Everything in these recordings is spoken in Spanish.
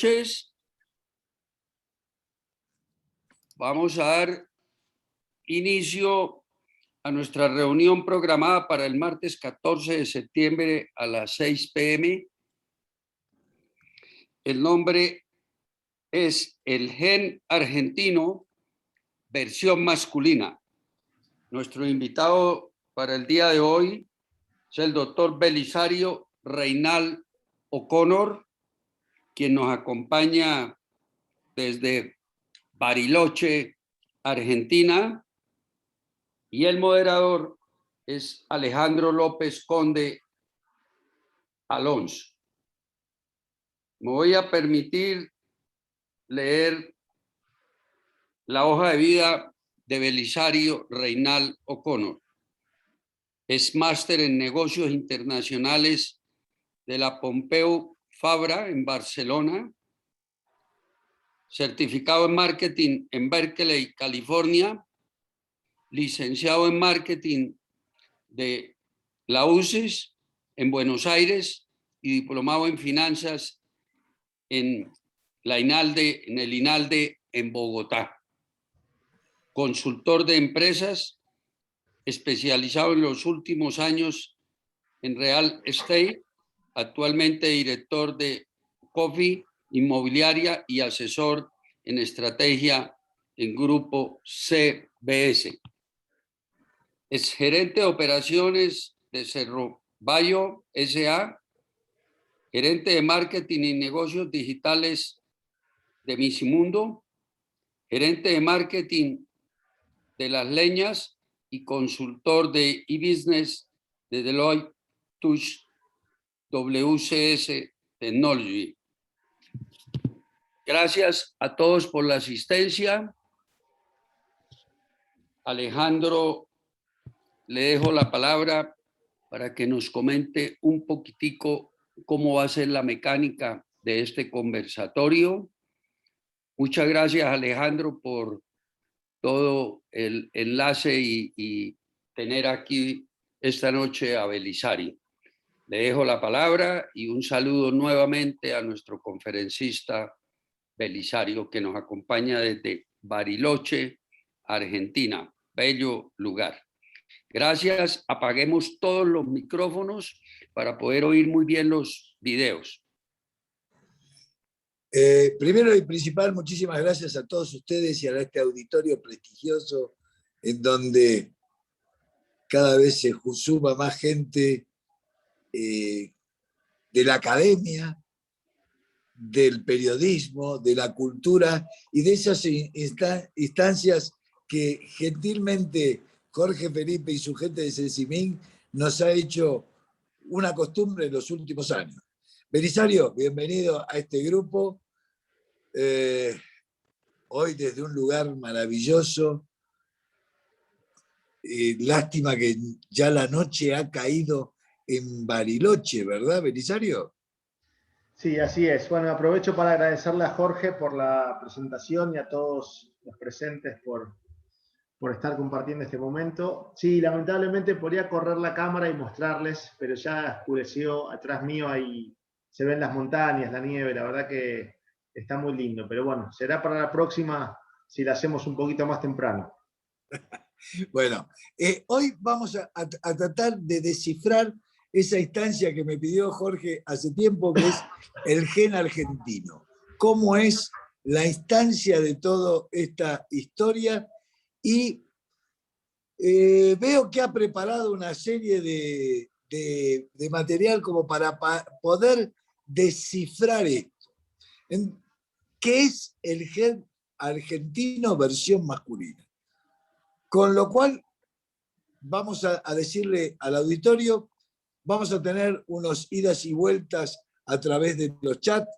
noches. Vamos a dar inicio a nuestra reunión programada para el martes 14 de septiembre a las 6 p.m. El nombre es El Gen Argentino, versión masculina. Nuestro invitado para el día de hoy es el doctor Belisario Reynal O'Connor, quien nos acompaña desde Bariloche, Argentina, y el moderador es Alejandro López Conde Alonso. Me voy a permitir leer la hoja de vida de Belisario Reynal O'Connor. Es máster en negocios internacionales de la Pompeu Fabra en Barcelona, certificado en marketing en Berkeley, California, licenciado en marketing de la UCES en Buenos Aires y diplomado en finanzas en el INALDE en Bogotá. Consultor de empresas, especializado en los últimos años en real estate, actualmente director de COFI Inmobiliaria y asesor en estrategia en Grupo CBS. Es gerente de operaciones de Cerro Bayo S.A., gerente de marketing y negocios digitales de Misimundo, gerente de marketing de Las Leñas y consultor de e-business de Deloitte Touche WCS Technology. Gracias a todos por la asistencia. Alejandro, le dejo la palabra para que nos comente un poquitico cómo va a ser la mecánica de este conversatorio. Muchas gracias, Alejandro, por todo el enlace y tener aquí esta noche a Belisario. Le dejo la palabra y un saludo nuevamente a nuestro conferencista Belisario, que nos acompaña desde Bariloche, Argentina. Bello lugar. Gracias. Apaguemos todos los micrófonos para poder oír muy bien los videos. Primero y principal, muchísimas gracias a todos ustedes y a este auditorio prestigioso en donde cada vez se suma más gente de la academia, del periodismo, de la cultura y de esas instancias que gentilmente Jorge Felipe y su gente de CECIMIN nos ha hecho una costumbre en los últimos años. Belisario, bienvenido a este grupo. Hoy desde un lugar maravilloso. Lástima que ya la noche ha caído en Bariloche, ¿verdad, Belisario? Sí, así es. Bueno, aprovecho para agradecerle a Jorge por la presentación y a todos los presentes por estar compartiendo este momento. Sí, lamentablemente podría correr la cámara y mostrarles, pero ya oscureció atrás mío, ahí se ven las montañas, la nieve, la verdad que está muy lindo. Pero bueno, será para la próxima si la hacemos un poquito más temprano. Bueno, hoy vamos a tratar de descifrar esa instancia que me pidió Jorge hace tiempo, que es el gen argentino. ¿Cómo es la instancia de toda esta historia? Y veo que ha preparado una serie de material como para poder descifrar esto. ¿Qué es el gen argentino versión masculina? Con lo cual, vamos a decirle al auditorio, vamos a tener unos idas y vueltas a través de los chats.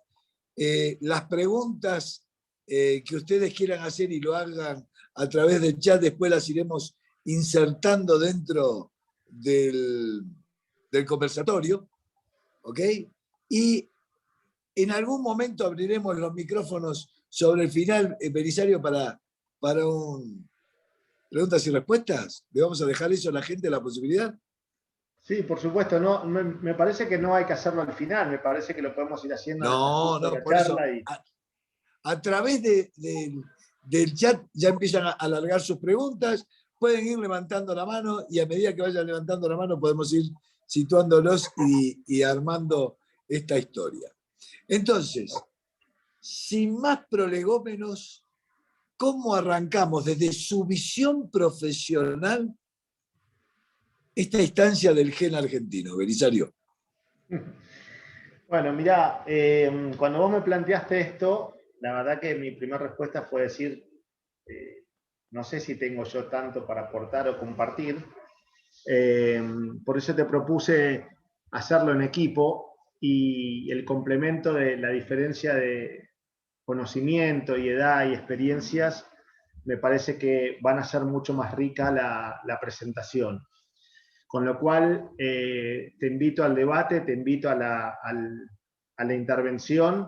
Las preguntas que ustedes quieran hacer y lo hagan a través del chat, después las iremos insertando dentro del conversatorio, ¿ok? Y en algún momento abriremos los micrófonos sobre el final, Belisario, para un preguntas y respuestas. ¿Le vamos a dejar eso a la gente, la posibilidad? Sí, por supuesto, no, me parece que no hay que hacerlo al final, me parece que lo podemos ir haciendo en el No, transcurso de no, la por eso, charla y a través del chat ya empiezan a alargar sus preguntas, pueden ir levantando la mano y a medida que vayan levantando la mano podemos ir situándolos y armando esta historia. Entonces, sin más prolegómenos, ¿cómo arrancamos desde su visión profesional esta instancia del gen argentino, Belisario? Bueno, mirá, cuando vos me planteaste esto, la verdad que mi primera respuesta fue decir, no sé si tengo yo tanto para aportar o compartir, por eso te propuse hacerlo en equipo y el complemento de la diferencia de conocimiento y edad y experiencias, me parece que van a ser mucho más rica la presentación. Con lo cual, te invito al debate, te invito a la intervención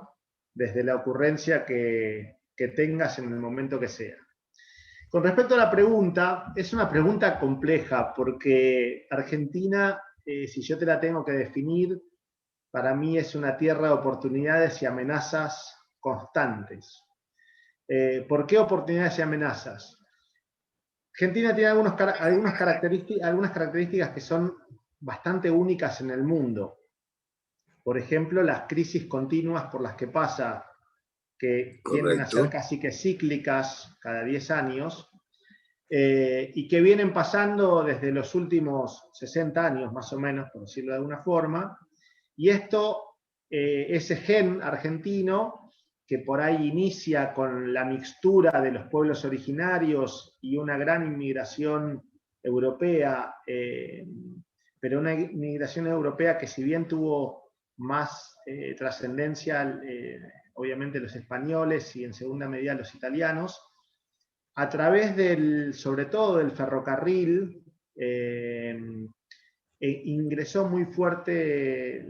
desde la ocurrencia que tengas en el momento que sea. Con respecto a la pregunta, es una pregunta compleja porque Argentina, si yo te la tengo que definir, para mí es una tierra de oportunidades y amenazas constantes. ¿Por qué oportunidades y amenazas? Argentina tiene algunas características que son bastante únicas en el mundo. Por ejemplo, las crisis continuas por las que pasa, que tienden a ser Correcto. casi que cíclicas cada 10 años, y que vienen pasando desde los últimos 60 años, más o menos, por decirlo de alguna forma. Y esto, ese gen argentino, que por ahí inicia con la mixtura de los pueblos originarios y una gran inmigración europea, pero una inmigración europea que si bien tuvo más trascendencia, obviamente los españoles y en segunda medida los italianos, a través sobre todo del ferrocarril, ingresó muy fuerte,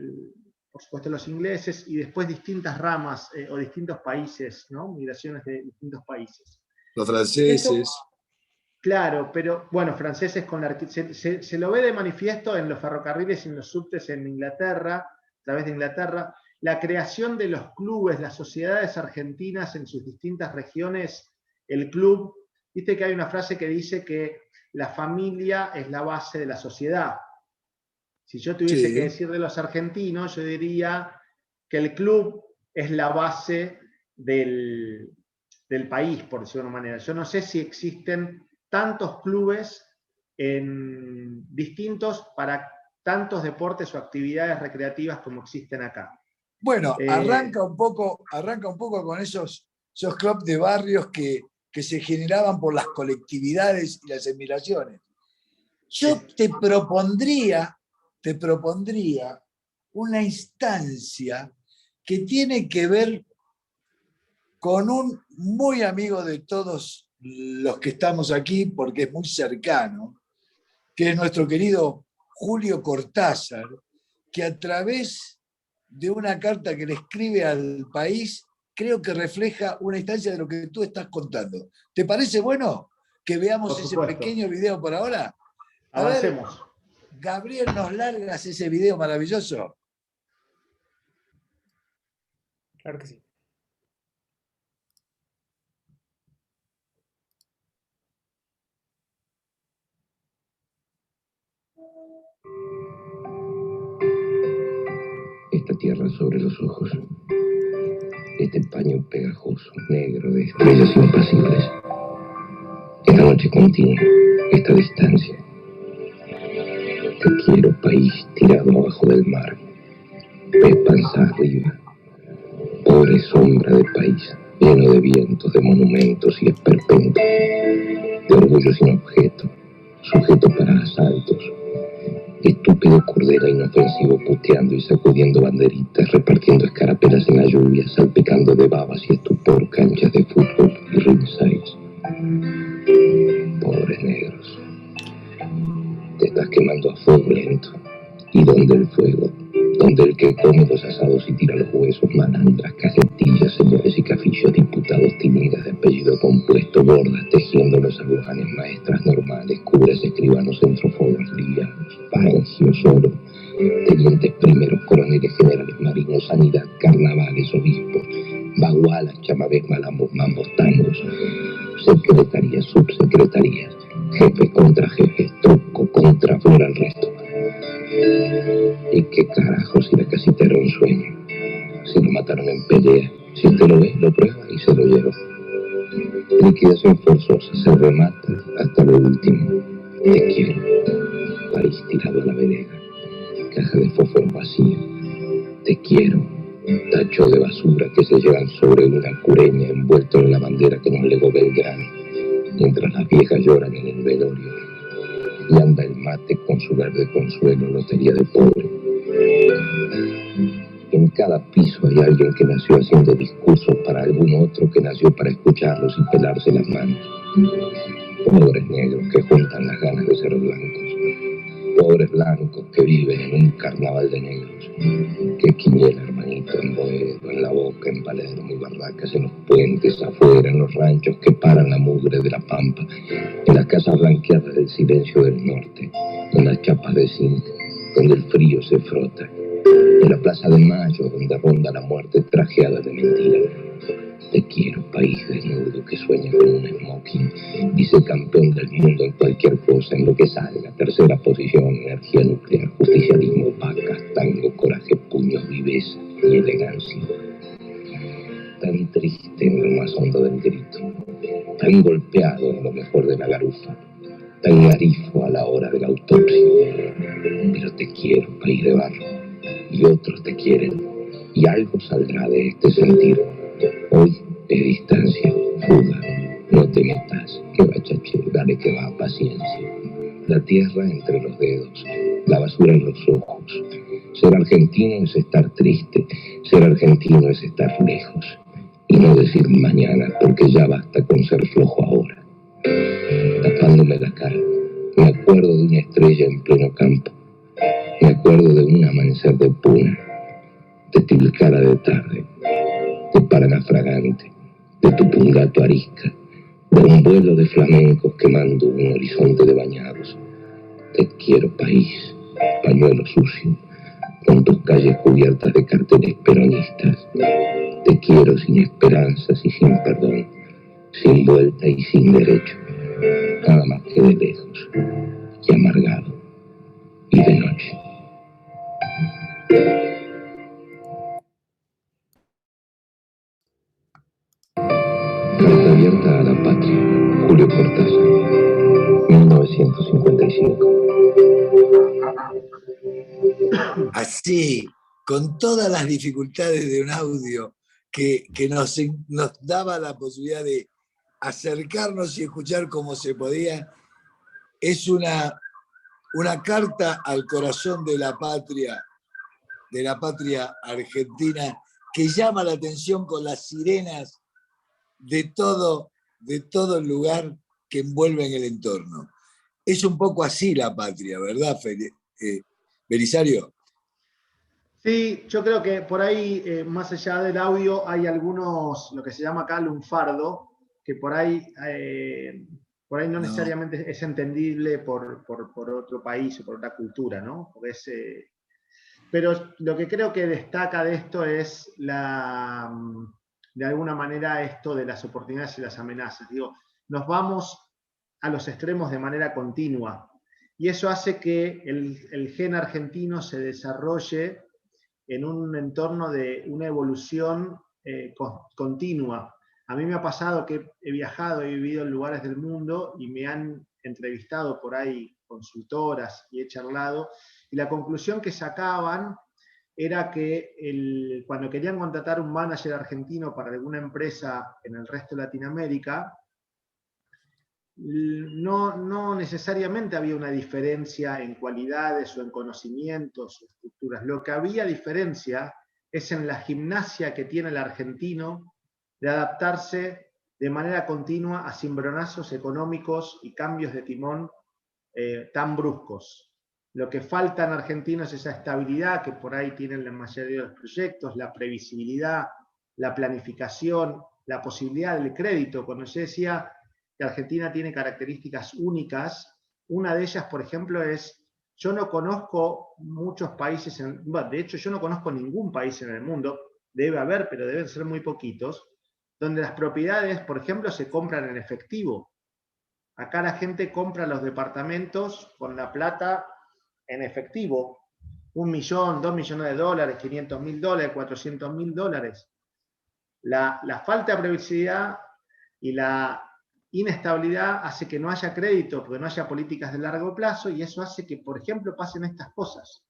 por supuesto, los ingleses y después distintas ramas o distintos países, ¿no? Migraciones de distintos países. Los franceses. Esto, claro, pero bueno, franceses con se lo ve de manifiesto en los ferrocarriles y en los subtes en Inglaterra, a través de Inglaterra, la creación de los clubes, las sociedades argentinas en sus distintas regiones, el club, viste que hay una frase que dice que la familia es la base de la sociedad. Si yo tuviese que decir de los argentinos, yo diría que el club es la base del país, por decirlo de una manera. Yo no sé si existen tantos clubes distintos para tantos deportes o actividades recreativas como existen acá. Bueno, arranca un poco con esos clubes de barrios que se generaban por las colectividades y las emigraciones. Yo te propondría una instancia que tiene que ver con un muy amigo de todos los que estamos aquí, porque es muy cercano, que es nuestro querido Julio Cortázar, que a través de una carta que le escribe al país, creo que refleja una instancia de lo que tú estás contando. ¿Te parece bueno que veamos ese pequeño video por ahora? Avancemos. Ver, Gabriel, ¿nos largas ese video maravilloso? Claro que sí. Esta tierra sobre los ojos, este paño pegajoso, negro de estrellas impasibles, esta noche continua, esta distancia. Te quiero, país tirado abajo del mar, pez panza arriba, pobre sombra de país, lleno de vientos, de monumentos y esperpentos, de orgullo sin objeto, sujeto para asaltos, estúpido cordero inofensivo puteando y sacudiendo banderitas, repartiendo escarapelas en la lluvia, salpicando de babas y estupor canchas de fútbol y ringsides. Pobres negros, te estás quemando a fuego lento, y donde el fuego, donde el que come los asados y tira los huesos, malandras, cajetillas, señores y cafillos, diputados, timidas de apellido compuesto, gordas, tejiendo los agujanes, maestras normales, curas, escribanos, centrófobos, livianos, pangios, oro, tenientes primeros, coroneles, generales, marinos, sanidad, carnavales, obispos, bagualas, chamabés, malambos, mambos, tangos, secretarías, subsecretarías, jefes contra jefes, truco contra flor al resto. ¿Y qué carajo si la casita era un sueño? Si lo mataron en pelea, si usted lo ve, lo prueba y se lo lleva. Liquidación forzosa, se remata hasta lo último. Te quiero. País tirado a la vereda. Caja de fósforo vacía. Te quiero. Tacho de basura que se llevan sobre una cureña envuelto en la bandera que nos legó Belgrano, mientras las viejas lloran en el velorio. Y anda el mate con su verde consuelo, lotería de pobre. En cada piso hay alguien que nació haciendo discursos para algún otro que nació para escucharlos y pelarse las manos. Pobres negros que juntan las ganas de ser blancos. Pobres blancos que viven en un carnaval de negros. Que quiniela, hermanito, en Boedo, en La Boca, en Palermo y Barracas, en los puentes, afuera, en los ranchos que paran la mugre de la pampa, en las casas blanqueadas del silencio del norte, en las chapas de zinc, donde el frío se frota, en la plaza de Mayo, donde ronda la muerte trajeada de mentira. Te quiero, país desnudo que sueña con un smoking, vicecampeón del mundo en cualquier cosa, en lo que salga, tercera posición, energía nuclear, justicialismo, vacas, tango, coraje, puños, viveza y elegancia. Tan triste en lo más hondo del grito, tan golpeado en lo mejor de la garufa, tan garifo a la hora de la autopsia. Pero te quiero, país de barro, y otros te quieren, y algo saldrá de este sentir. Hoy es distancia, fuga, no te metas, que va chaché, dale que va, paciencia. La tierra entre los dedos, la basura en los ojos. Ser argentino es estar triste, ser argentino es estar lejos. Y no decir mañana, porque ya basta con ser flojo ahora. Tapándome la cara, me acuerdo de una estrella en pleno campo. Me acuerdo de un amanecer de Puna, de Tilcara de tarde, de Paraná fragante, de Tupungato arisca, de un vuelo de flamencos quemando un horizonte de bañados. Te quiero, país, pañuelo sucio, con tus calles cubiertas de carteles peronistas. Te quiero sin esperanzas y sin perdón, sin vuelta y sin derecho, nada más que de lejos, y amargado, y de noche. Carta abierta a la patria, Julio Cortázar, 1955. Así, con todas las dificultades de un audio que nos daba la posibilidad de acercarnos y escuchar como se podía, es una carta al corazón de la patria argentina, que llama la atención con las sirenas de todo el lugar que envuelve en el entorno. Es un poco así la patria, ¿verdad, Belisario? Sí, yo creo que por ahí, más allá del audio, hay algunos, lo que se llama acá lunfardo, que por ahí no necesariamente es entendible por otro país o por otra cultura, ¿no? Pero lo que creo que destaca de esto es de alguna manera esto de las oportunidades y las amenazas. Digo, nos vamos a los extremos de manera continua y eso hace que el gen argentino se desarrolle en un entorno de una evolución continua. A mí me ha pasado que he viajado, he vivido en lugares del mundo y me han entrevistado por ahí consultoras y he charlado, y la conclusión que sacaban era que cuando querían contratar un manager argentino para alguna empresa en el resto de Latinoamérica, no necesariamente había una diferencia en cualidades o en conocimientos o estructuras. Lo que había diferencia es en la gimnasia que tiene el argentino de adaptarse de manera continua a cimbronazos económicos y cambios de timón tan bruscos. Lo que falta en Argentina es esa estabilidad que por ahí tienen la mayoría de los proyectos, la previsibilidad, la planificación, la posibilidad del crédito. Cuando yo decía que Argentina tiene características únicas, una de ellas, por ejemplo, es, yo no conozco muchos países, bueno, de hecho yo no conozco ningún país en el mundo, debe haber, pero deben ser muy poquitos, donde las propiedades, por ejemplo, se compran en efectivo. Acá la gente compra los departamentos con la plata en efectivo, 1 millón, 2 millones de dólares, 500.000 dólares, 400.000 dólares. La falta de previsibilidad y la inestabilidad hace que no haya crédito, porque no haya políticas de largo plazo, y eso hace que, por ejemplo, pasen estas cosas,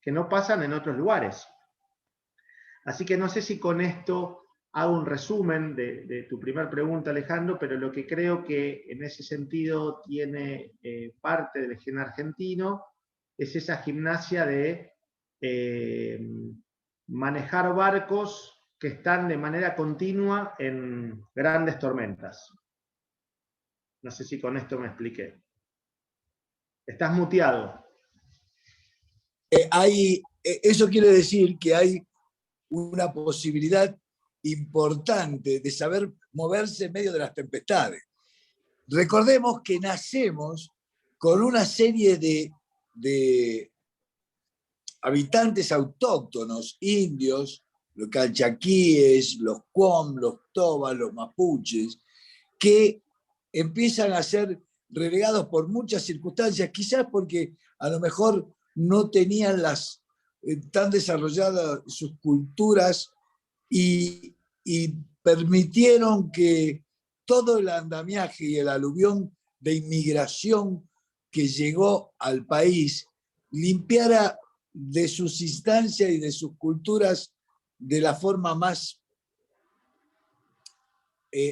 que no pasan en otros lugares. Así que no sé si con esto hago un resumen de tu primera pregunta, Alejandro, pero lo que creo que en ese sentido tiene parte del gen argentino es esa gimnasia de manejar barcos que están de manera continua en grandes tormentas. No sé si con esto me expliqué. Estás muteado. Eso quiere decir que hay una posibilidad importante de saber moverse en medio de las tempestades. Recordemos que nacemos con una serie de habitantes autóctonos, indios, los calchaquíes, los cuom, los tobas, los mapuches, que empiezan a ser relegados por muchas circunstancias, quizás porque a lo mejor no tenían tan desarrolladas sus culturas y permitieron que todo el andamiaje y el aluvión de inmigración que llegó al país limpiara de sus instancias y de sus culturas de la forma más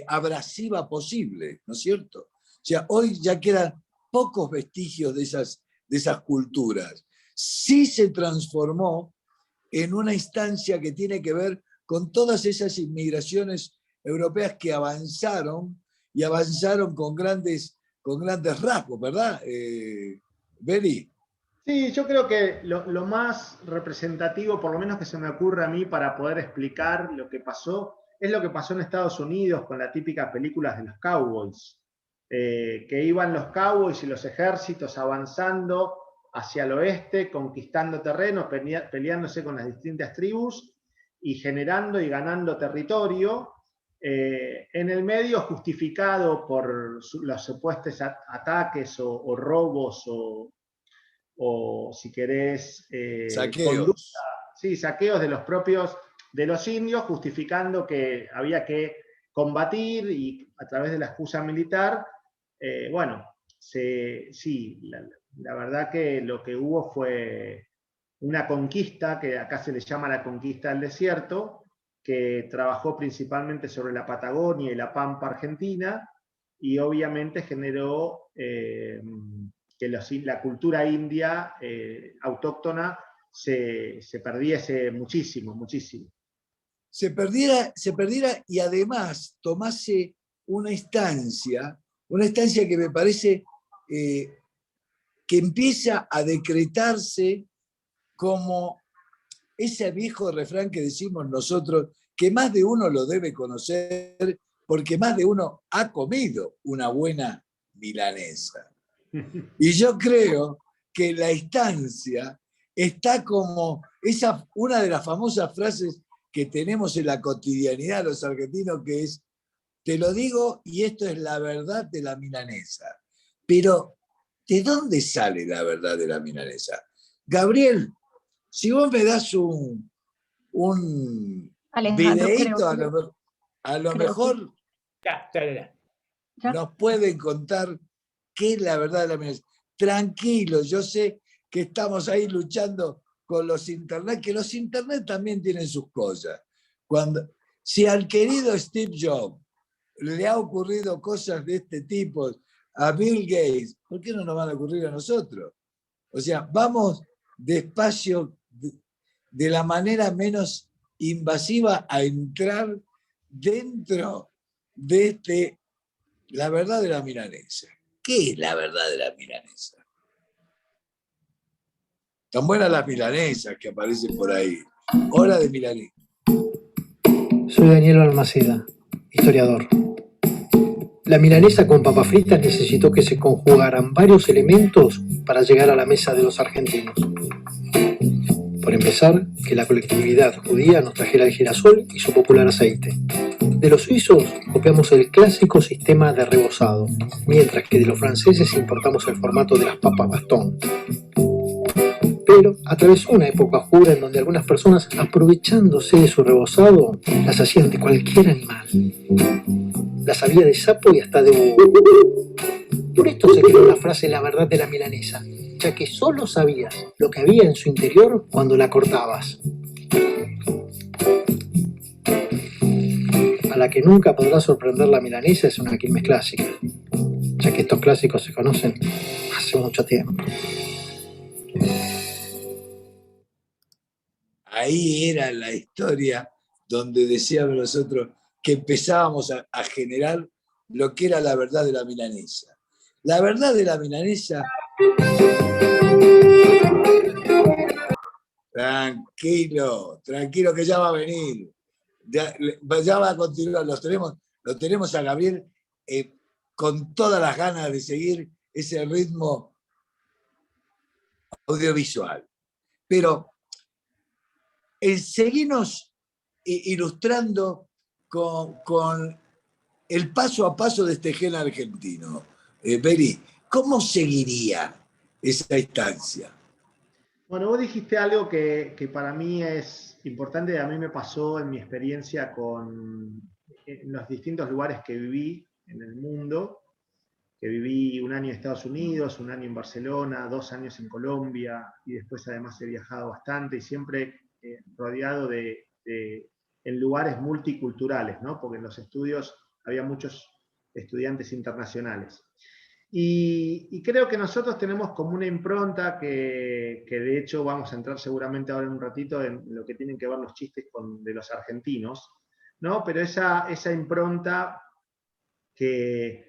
abrasiva posible, ¿no es cierto? O sea, hoy ya quedan pocos vestigios de esas culturas. Sí se transformó en una instancia que tiene que ver con todas esas inmigraciones europeas que avanzaron y avanzaron con grandes rasgos, ¿verdad, Beri? Sí, yo creo que lo más representativo, por lo menos que se me ocurre a mí para poder explicar lo que pasó, es lo que pasó en Estados Unidos con la típica película de los cowboys, que iban los cowboys y los ejércitos avanzando hacia el oeste, conquistando terreno, peleándose con las distintas tribus y generando y ganando territorio, en el medio justificado por los supuestos ataques o robos o si querés, conducta, Saqueos. sí, saqueos de los propios, de los indios, justificando que había que combatir y a través de la excusa militar, bueno, sí, la verdad que lo que hubo fue una conquista, que acá se le llama la conquista del desierto, que trabajó principalmente sobre la Patagonia y la Pampa Argentina, y obviamente generó que la cultura india autóctona se perdiese muchísimo, muchísimo. Se perdiera y además tomase una instancia que me parece que empieza a decretarse como ese viejo refrán que decimos nosotros, que más de uno lo debe conocer, porque más de uno ha comido una buena milanesa. Y yo creo que la instancia está como una de las famosas frases que tenemos en la cotidianidad los argentinos, que es, te lo digo y esto es la verdad de la milanesa. Pero, ¿de dónde sale la verdad de la milanesa? Gabriel, si vos me das un Alejandro, videíto, creo a lo que mejor ya. nos pueden contar qué es la verdad de la milanesa. Tranquilos, yo sé que estamos ahí luchando con los internet, que los internet también tienen sus cosas. Si al querido Steve Jobs le ha ocurrido cosas de este tipo, a Bill Gates, ¿por qué no nos van a ocurrir a nosotros? O sea, vamos despacio, de la manera menos invasiva, a entrar dentro de la verdad de la milanesa. ¿Qué es la verdad de la milanesa? Tan buenas las milanesas que aparecen por ahí. Hora de milanesa. Soy Daniel Balmaceda, historiador. La milanesa con papas fritas necesitó que se conjugaran varios elementos para llegar a la mesa de los argentinos. Por empezar, que la colectividad judía nos trajera el girasol y su popular aceite. De los suizos copiamos el clásico sistema de rebozado, mientras que de los franceses importamos el formato de las papas bastón. Pero atravesó una época oscura en donde algunas personas, aprovechándose de su rebozado, las hacían de cualquier animal. Las había de sapo y hasta de búho. Por esto se creó la frase "la verdad de la milanesa", ya que solo sabías lo que había en su interior cuando la cortabas. A la que nunca podrá sorprender la milanesa es una quilmes clásica, ya que estos clásicos se conocen hace mucho tiempo. Ahí era la historia donde decíamos nosotros que empezábamos a generar lo que era la verdad de la milanesa. La verdad de la milanesa... Tranquilo, tranquilo que ya va a venir. Ya va a continuar. Lo tenemos a Gabriel con todas las ganas de seguir ese ritmo audiovisual. Pero seguimos ilustrando con el paso a paso de este gen argentino. Beri, ¿cómo seguiría esa instancia? Bueno, vos dijiste algo que para mí es importante, a mí me pasó en mi experiencia en los distintos lugares que viví en el mundo, que viví un año en Estados Unidos, un año en Barcelona, 2 años en Colombia, y después además he viajado bastante y siempre rodeado en lugares multiculturales, ¿no? Porque en los estudios había muchos estudiantes internacionales. Y creo que nosotros tenemos como una impronta que de hecho vamos a entrar seguramente ahora en un ratito en lo que tienen que ver los chistes de los argentinos, ¿no? Pero esa impronta que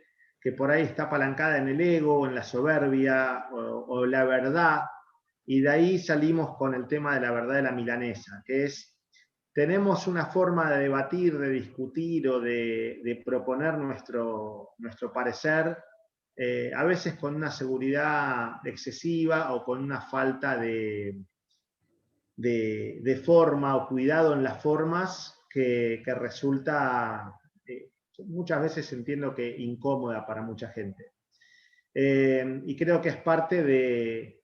por ahí está apalancada en el ego, en la soberbia o la verdad, y de ahí salimos con el tema de la verdad de la milanesa, que es, tenemos una forma de debatir, de discutir o de proponer nuestro parecer, a veces con una seguridad excesiva o con una falta de forma o cuidado en las formas que resulta, muchas veces entiendo que incómoda para mucha gente. Y creo que es parte de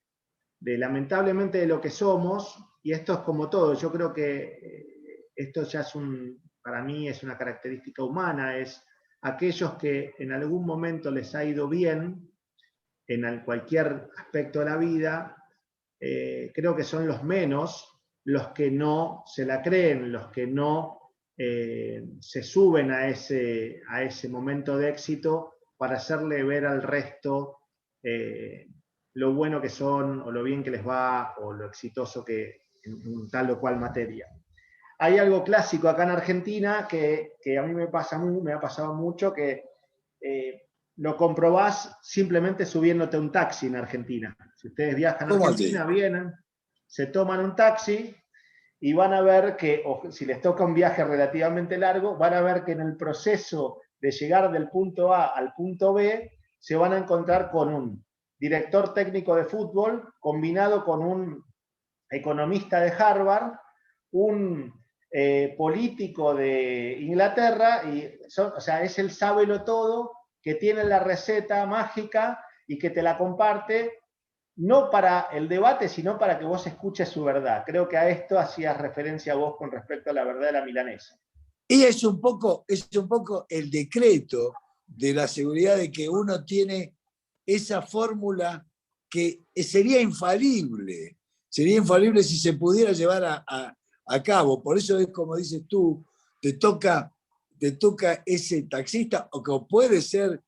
lamentablemente de lo que somos, y esto es como todo, yo creo que esto ya es para mí es una característica humana, es aquellos que en algún momento les ha ido bien en cualquier aspecto de la vida, creo que son los menos los que no se la creen, los que no se suben a ese momento de éxito para hacerle ver al resto lo bueno que son, o lo bien que les va, o lo exitoso que en tal o cual materia. Hay algo clásico acá en Argentina que a mí me ha pasado mucho, que lo comprobás simplemente subiéndote a un taxi en Argentina. Si ustedes viajan a Argentina, vienen, se toman un taxi y van a ver que, o si les toca un viaje relativamente largo, van a ver que en el proceso de llegar del punto A al punto B, se van a encontrar con un director técnico de fútbol combinado con un economista de Harvard, un político de Inglaterra, o sea, es el sábelo todo, que tiene la receta mágica y que te la comparte, no para el debate, sino para que vos escuches su verdad. Creo que a esto hacías referencia vos con respecto a la verdad de la milanesa. Y es un poco el decreto de la seguridad de que uno tiene esa fórmula que sería infalible si se pudiera llevar a cabo. Por eso es como dices tú, te toca ese taxista, o que puede ser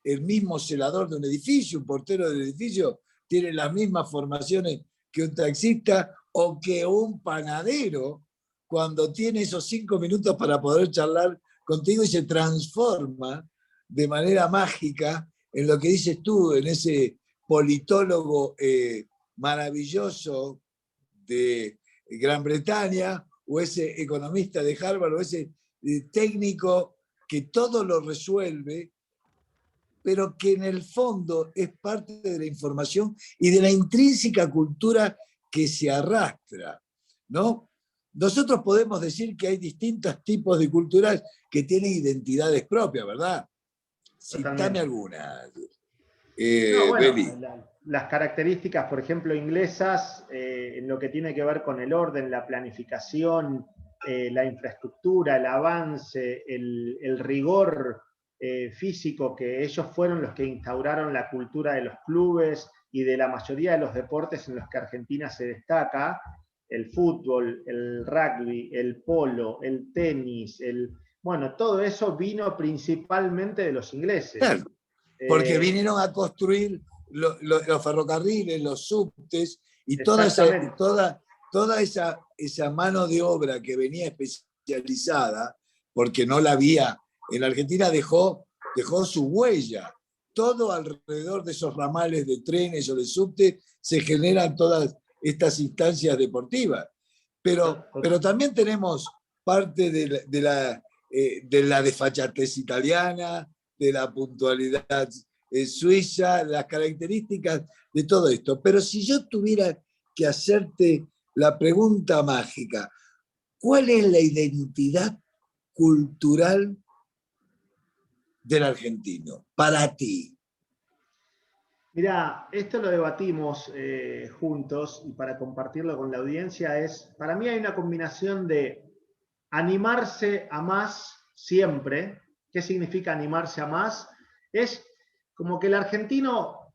el mismo celador de un edificio, un portero del edificio, tiene las mismas formaciones que un taxista, o que un panadero, cuando tiene esos 5 minutos para poder charlar contigo y se transforma de manera mágica en lo que dices tú, en ese politólogo maravilloso de Gran Bretaña, o ese economista de Harvard, o ese técnico que todo lo resuelve, pero que en el fondo es parte de la información y de la intrínseca cultura que se arrastra, ¿no? Nosotros podemos decir que hay distintos tipos de culturas que tienen identidades propias, ¿verdad? Citame algunas. No, bueno, Beli. las características, por ejemplo, inglesas, en lo que tiene que ver con el orden, la planificación, la infraestructura, el avance, el rigor físico, que ellos fueron los que instauraron la cultura de los clubes y de la mayoría de los deportes en los que Argentina se destaca, el fútbol, el rugby, el polo, el tenis, bueno, todo eso vino principalmente de los ingleses. Claro, porque vinieron a construir los ferrocarriles, los subtes, y toda esa mano de obra que venía especializada, porque no la había en la Argentina, dejó su huella. Todo alrededor de esos ramales de trenes o de subte se generan todas estas instancias deportivas. Pero también tenemos parte de la desfachatez italiana, de la puntualidad suiza, las características de todo esto. Pero si yo tuviera que hacerte la pregunta mágica, ¿cuál es la identidad cultural del argentino para ti? Mirá, esto lo debatimos juntos, y para compartirlo con la audiencia para mí hay una combinación de animarse a más siempre. ¿Qué significa animarse a más? Es como que el argentino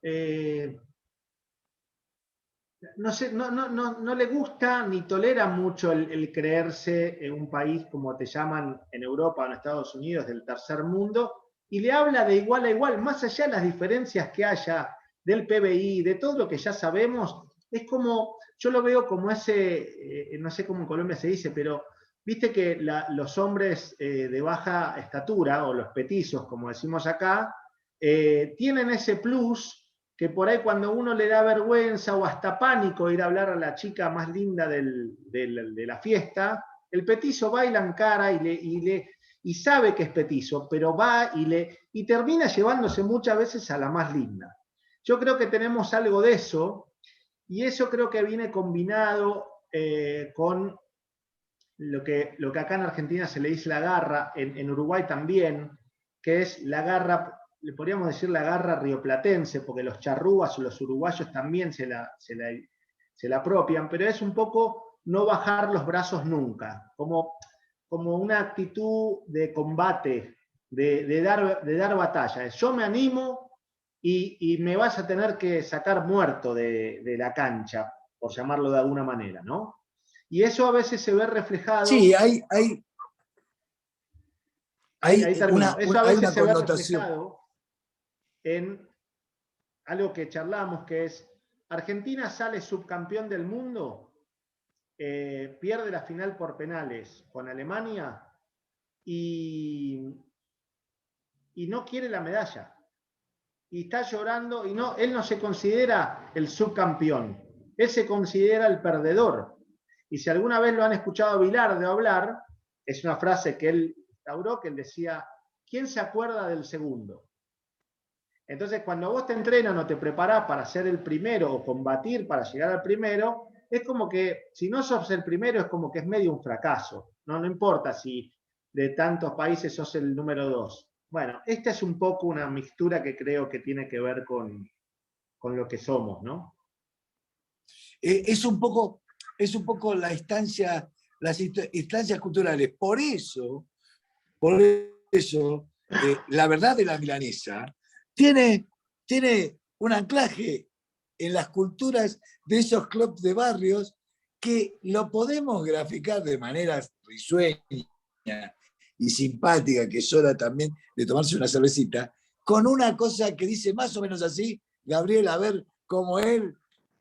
no le gusta ni tolera mucho el creerse en un país, como te llaman en Europa o en Estados Unidos, del tercer mundo, y le habla de igual a igual, más allá de las diferencias que haya del PBI, de todo lo que ya sabemos. Es como, yo lo veo como ese, no sé cómo en Colombia se dice, pero viste que los hombres de baja estatura, o los petizos, como decimos acá, tienen ese plus que por ahí cuando uno le da vergüenza o hasta pánico ir a hablar a la chica más linda de la fiesta, el petizo va y la encara y sabe que es petizo, pero va y termina llevándose muchas veces a la más linda. Yo creo que tenemos algo de eso, y eso creo que viene combinado con lo que acá en Argentina se le dice la garra, en Uruguay también, que es la garra, le podríamos decir la garra rioplatense, porque los charrúas o los uruguayos también se la apropian, pero es un poco no bajar los brazos nunca, como una actitud de combate, de dar batalla. Yo me animo y me vas a tener que sacar muerto de la cancha, por llamarlo de alguna manera, ¿no? Y eso a veces se ve reflejado. Sí, hay eso a veces se ve connotación. reflejado en algo que charlamos, que es: Argentina sale subcampeón del mundo, pierde la final por penales con Alemania y no quiere la medalla. Y está llorando, y él no se considera el subcampeón, él se considera el perdedor. Y si alguna vez lo han escuchado a Bilardo hablar, es una frase que él instauró, que él decía: ¿quién se acuerda del segundo? Entonces, cuando vos te entrenas o te preparás para ser el primero o combatir para llegar al primero, es como que si no sos el primero es como que es medio un fracaso. No importa si de tantos países sos el número 2. Bueno, esta es un poco una mixtura que creo que tiene que ver con lo que somos, ¿no? Es un poco las instancias culturales. Por eso, la verdad de la milanesa tiene un anclaje en las culturas de esos clubs de barrios, que lo podemos graficar de manera risueña y simpática, que es hora también de tomarse una cervecita, con una cosa que dice más o menos así, Gabriel, a ver cómo él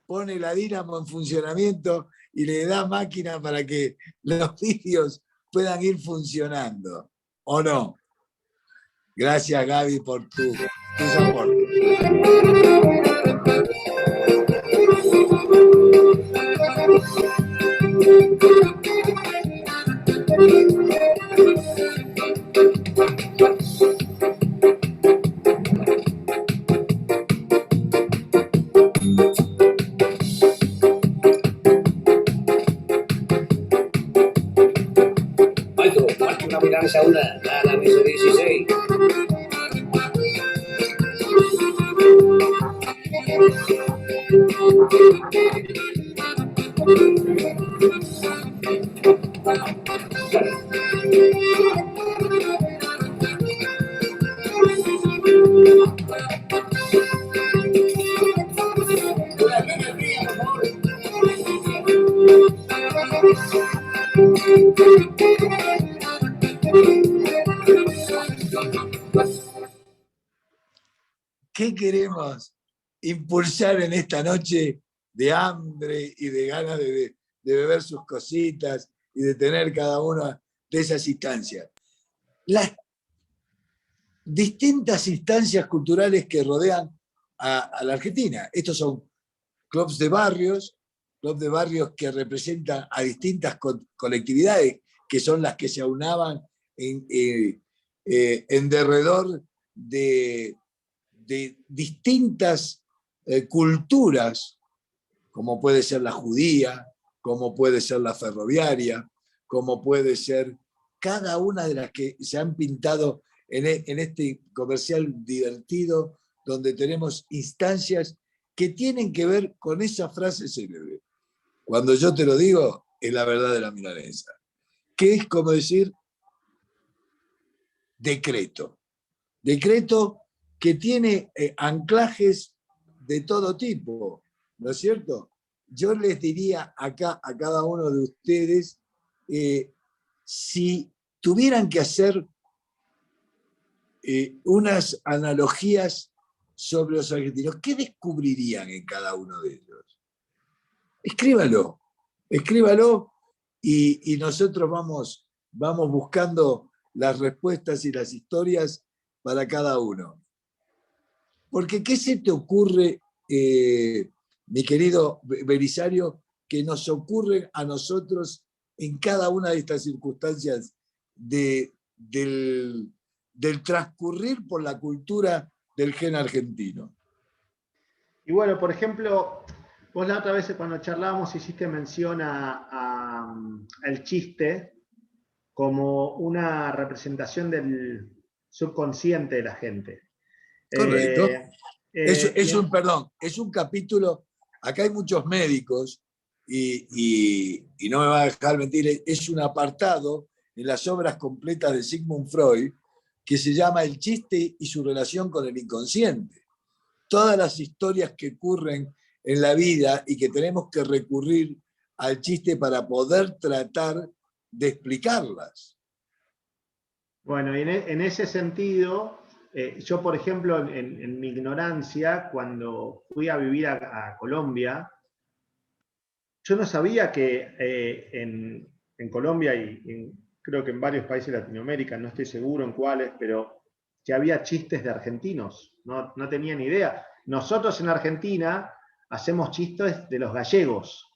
pone la dínamo en funcionamiento y le da máquina para que los vídeos puedan ir funcionando, ¿o no? Gracias, Gaby, por tu aporte. Maestro, marque una milanesa una a la mesa 16. Una caña fría, por favor. ¿Qué queremos impulsar en esta noche de hambre y de ganas de beber sus cositas y de tener cada una de esas instancias? Las distintas instancias culturales que rodean a la Argentina. Estos son clubs de barrios que representan a distintas colectividades, que son las que se aunaban en derredor de distintas culturas, como puede ser la judía, como puede ser la ferroviaria, como puede ser cada una de las que se han pintado en este comercial divertido, donde tenemos instancias que tienen que ver con esa frase célebre. Cuando yo te lo digo, es la verdad de la milanesa. Que es como decir decreto. Decreto que tiene anclajes de todo tipo, ¿no es cierto? Yo les diría acá a cada uno de ustedes, si tuvieran que hacer unas analogías sobre los argentinos, ¿qué descubrirían en cada uno de ellos? Escríbalo y nosotros vamos buscando las respuestas y las historias para cada uno. Porque ¿qué se te ocurre, mi querido Belisario, que nos ocurre a nosotros en cada una de estas circunstancias del transcurrir por la cultura del gen argentino? Y bueno, por ejemplo, vos la otra vez cuando charlábamos hiciste mención al chiste como una representación del subconsciente de la gente. Correcto. Perdón. Es un capítulo, acá hay muchos médicos y no me va a dejar mentir, es un apartado en las obras completas de Sigmund Freud que se llama El chiste y su relación con el inconsciente. Todas las historias que ocurren en la vida y que tenemos que recurrir al chiste para poder tratar de explicarlas. Bueno, y en ese sentido, yo, por ejemplo, en mi ignorancia, cuando fui a vivir a Colombia, yo no sabía que en Colombia y creo que en varios países de Latinoamérica, no estoy seguro en cuáles, pero que había chistes de argentinos. No tenía ni idea. Nosotros en Argentina hacemos chistes de los gallegos,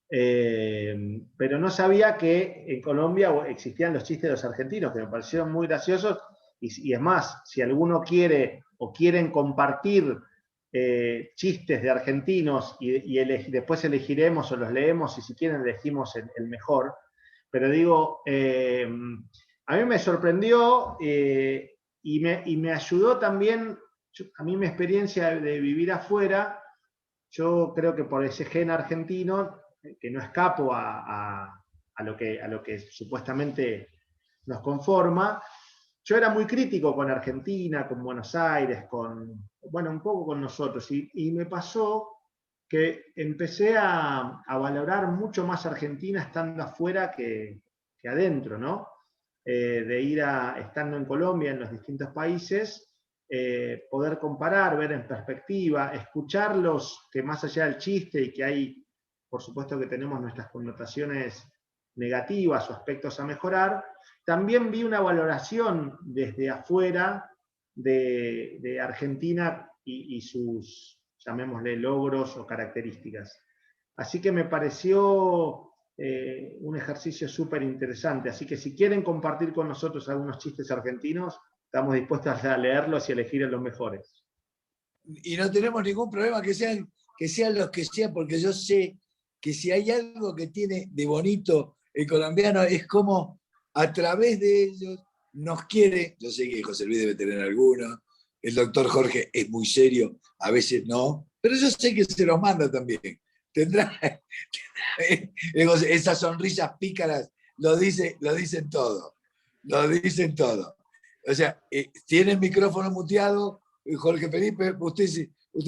pero no sabía que en Colombia existían los chistes de los argentinos, que me parecieron muy graciosos. Y es más, si alguno quiere o quieren compartir chistes de argentinos y después elegiremos o los leemos y si quieren elegimos el mejor. Pero digo, a mí me sorprendió y me ayudó también, a mí mi experiencia de vivir afuera, yo creo que por ese gen argentino, que no escapo a lo que supuestamente nos conforma, yo era muy crítico con Argentina, con Buenos Aires, un poco con nosotros. Y me pasó que empecé a valorar mucho más Argentina estando afuera que adentro, ¿no? De ir estando en Colombia, en los distintos países, poder comparar, ver en perspectiva, escucharlos, que más allá del chiste y que hay, por supuesto que tenemos nuestras connotaciones negativas o aspectos a mejorar, también vi una valoración desde afuera de Argentina y sus, llamémosle, logros o características. Así que me pareció un ejercicio súper interesante. Así que si quieren compartir con nosotros algunos chistes argentinos, estamos dispuestos a leerlos y elegir los mejores. Y no tenemos ningún problema que sean los que sean, porque yo sé que si hay algo que tiene de bonito el colombiano es como a través de ellos nos quiere. Yo sé que José Luis debe tener alguno, el doctor Jorge es muy serio, a veces no, pero yo sé que se los manda también. Tendrá esas sonrisas pícaras, lo dicen todo. Lo dicen todo. O sea, tiene el micrófono muteado, Jorge Felipe, usted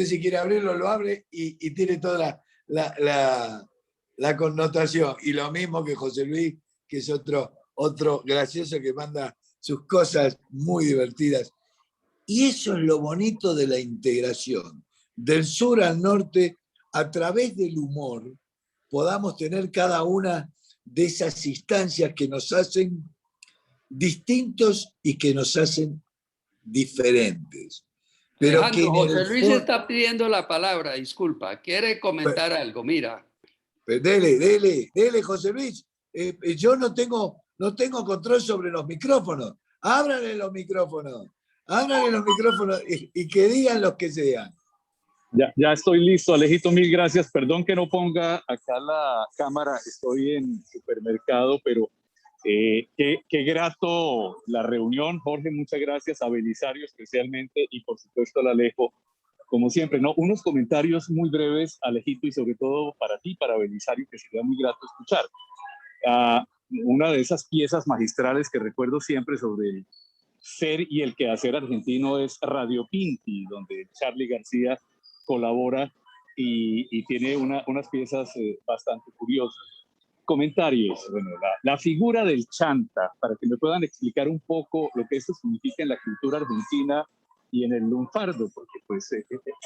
si quiere abrirlo, lo abre y tiene toda la connotación. Y lo mismo que José Luis, que es otro gracioso que manda sus cosas muy divertidas. Y eso es lo bonito de la integración. Del sur al norte, a través del humor, podamos tener cada una de esas instancias que nos hacen distintos y que nos hacen diferentes. Pero Alejandro, que en José el Luis está pidiendo la palabra, disculpa, quiere comentar algo, mira. Dele, José Luis. Yo no tengo control sobre los micrófonos. Ábranle los micrófonos. Ábranle los micrófonos y que digan los que sean. Ya estoy listo, Alejito, mil gracias. Perdón que no ponga acá la cámara, estoy en supermercado, pero qué grato la reunión. Jorge, muchas gracias, a Belisario especialmente y por supuesto a Alejo, como siempre, ¿no? Unos comentarios muy breves, Alejito, y sobre todo para ti, para Belisario, que sería muy grato escuchar. Una de esas piezas magistrales que recuerdo siempre sobre el ser y el quehacer argentino es Radio Pinti, donde Charly García colabora y tiene unas piezas bastante curiosas. Comentarios. Bueno, la figura del chanta, para que me puedan explicar un poco lo que esto significa en la cultura argentina y en el lunfardo, porque pues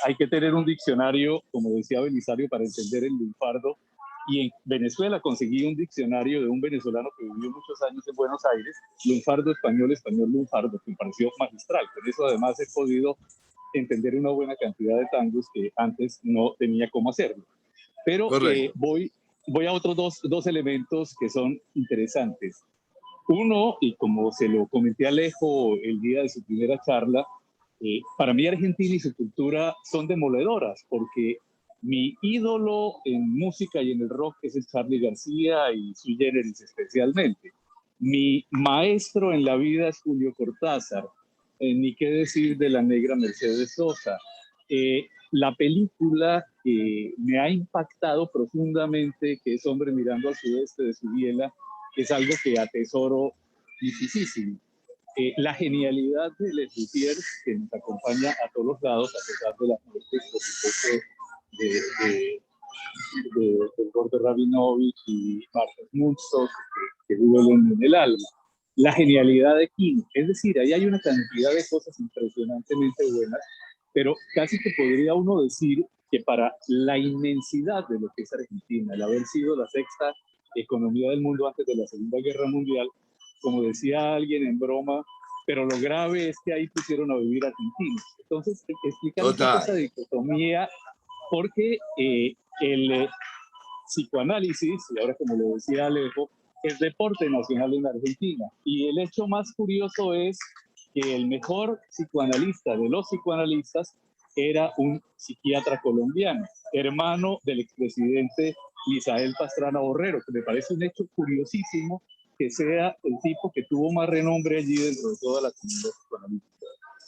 hay que tener un diccionario, como decía Belisario, para entender el lunfardo. Y en Venezuela conseguí un diccionario de un venezolano que vivió muchos años en Buenos Aires, lunfardo español, español lunfardo, que me pareció magistral. Con eso además he podido entender una buena cantidad de tangos que antes no tenía cómo hacerlo. Pero voy a otros dos elementos que son interesantes. Uno, y como se lo comenté a Alejo el día de su primera charla, para mí Argentina y su cultura son demoledoras, porque mi ídolo en música y en el rock es el Charly García y Sui Generis especialmente. Mi maestro en la vida es Julio Cortázar, ni qué decir de la negra Mercedes Sosa. La película me ha impactado profundamente, que es Hombre mirando al sudeste de Subiela, es algo que atesoro muchísimo. La genialidad de Les Luthiers, que nos acompaña a todos lados, a pesar de las muertes, por supuesto, del Gordo Rabinovich y Marcos Munzos, que duelen en el alma. La genialidad de Kim, es decir, ahí hay una cantidad de cosas impresionantemente buenas, pero casi que podría uno decir que para la inmensidad de lo que es Argentina, el haber sido la sexta economía del mundo antes de la Segunda Guerra Mundial, como decía alguien en broma, pero lo grave es que ahí pusieron a vivir argentinos. Entonces, explicar esa dicotomía, porque el psicoanálisis, y ahora como lo decía Alejo, es deporte nacional en Argentina. Y el hecho más curioso es que el mejor psicoanalista de los psicoanalistas era un psiquiatra colombiano, hermano del expresidente Misael Pastrana Borrero, que me parece un hecho curiosísimo que sea el tipo que tuvo más renombre allí dentro de toda la comunidad psicoanalítica.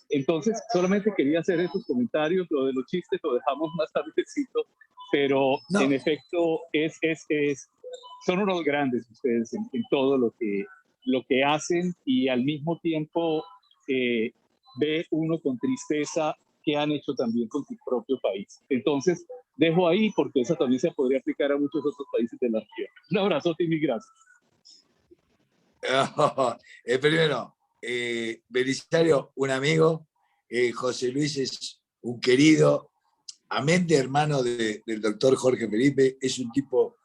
Entonces, solamente quería hacer esos comentarios, lo de los chistes lo dejamos más tardecito, pero no. En efecto son unos grandes ustedes en todo lo que hacen, y al mismo tiempo ve uno con tristeza que han hecho también con su propio país. Entonces, dejo ahí porque eso también se podría aplicar a muchos otros países de la región. Un abrazote y mil gracias. Primero, Belisario, un amigo, José Luis es un querido, amén de hermano del doctor Jorge Felipe, es un tipo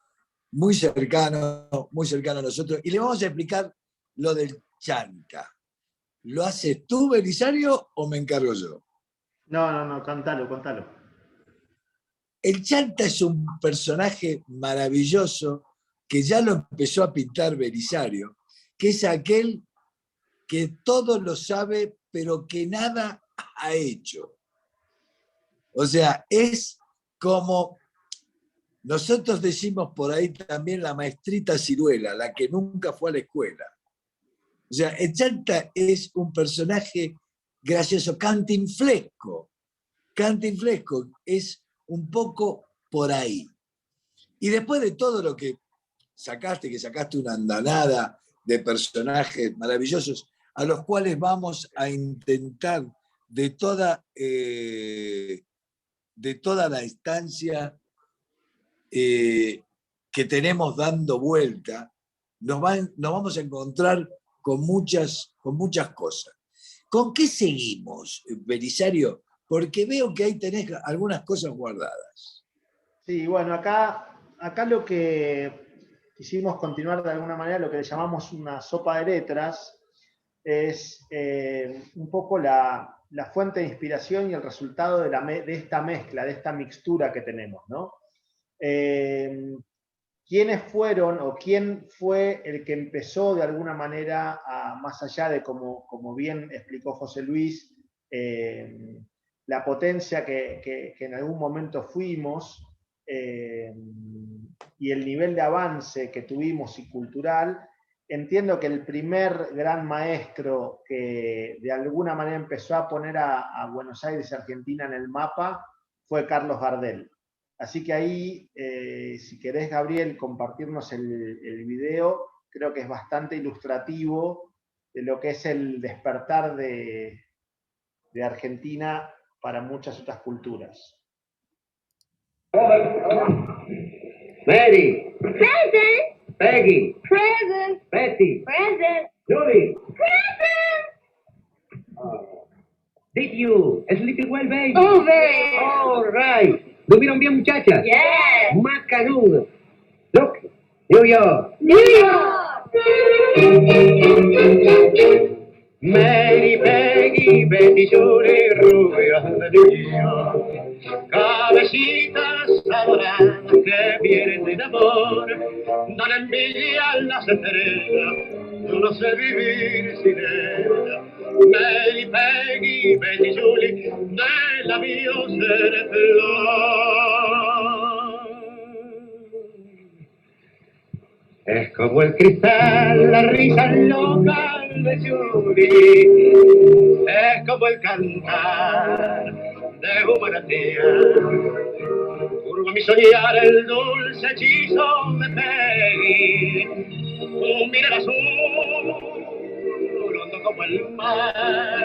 muy cercano a nosotros, y le vamos a explicar lo del chanca. ¿Lo haces tú, Belisario, o me encargo yo? No, contalo. el Chanta es un personaje maravilloso que ya lo empezó a pintar Belisario, que es aquel que todo lo sabe, pero que nada ha hecho. O sea, es como nosotros decimos por ahí también la maestrita ciruela, la que nunca fue a la escuela. O sea, el Chanta es un personaje gracioso, cantinflesco. Cantinflesco es un poco por ahí. Y después de todo lo que sacaste una andanada de personajes maravillosos, a los cuales vamos a intentar de toda la instancia que tenemos dando vuelta, nos vamos a encontrar con muchas cosas. ¿Con qué seguimos, Belisario? Porque veo que ahí tenés algunas cosas guardadas. Sí, bueno, acá lo que quisimos continuar de alguna manera, lo que le llamamos una sopa de letras, es un poco la fuente de inspiración y el resultado de esta mezcla, de esta mixtura que tenemos, ¿no? ¿Quiénes fueron o quién fue el que empezó de alguna manera, más allá de, como bien explicó José Luis, la potencia que en algún momento fuimos y el nivel de avance que tuvimos y cultural? Entiendo que el primer gran maestro que de alguna manera empezó a poner a Buenos Aires y Argentina en el mapa fue Carlos Gardel. Así que ahí, si querés, Gabriel, compartirnos el video, creo que es bastante ilustrativo de lo que es el despertar de Argentina para muchas otras culturas. Mary. Present. Peggy. Present. Betty. Present. Julie. Present. Did you sleep well, baby? Oh, very. All right. ¿Durmieron bien, muchachas? Yes. Macanudo. Look, New York. New York. Mary, Peggy, Betty, Julie, rubias de New York. Cabecitas adoradas que vienen de amor, dan envidia a las estrellas, yo no sé vivir sin ella. Mary, Peggy, Betty, Julie, de labios en flor. Es como el cristal, la risa loca de Julie, es como el cantar de un manantial. Curva mi soñar el dulce hechizo de Peggy, un mirar azul, hondo como el mar,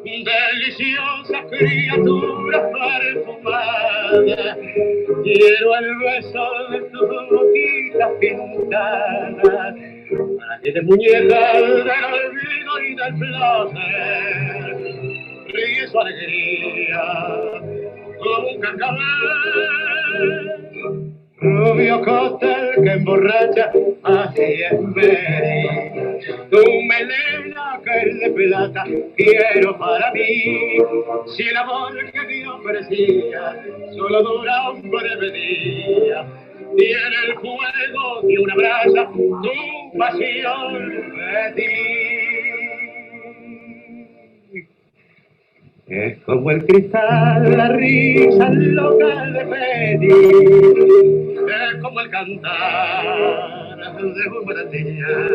deliciosa criatura perfumada. Quiero el beso de tus boquitas pintadas, para que de muñeca del olvido y del placer ríe su alegría como un cascabel. Rubio cóctel que emborracha, así es Mary. Tu melena que es de plata, quiero para mí. Si el amor que me ofrecía solo dura un breve día, tiene el fuego de una brasa, tu pasión de ti. Es como el cristal, la risa loca de Betty, es como el cantar de un manantial.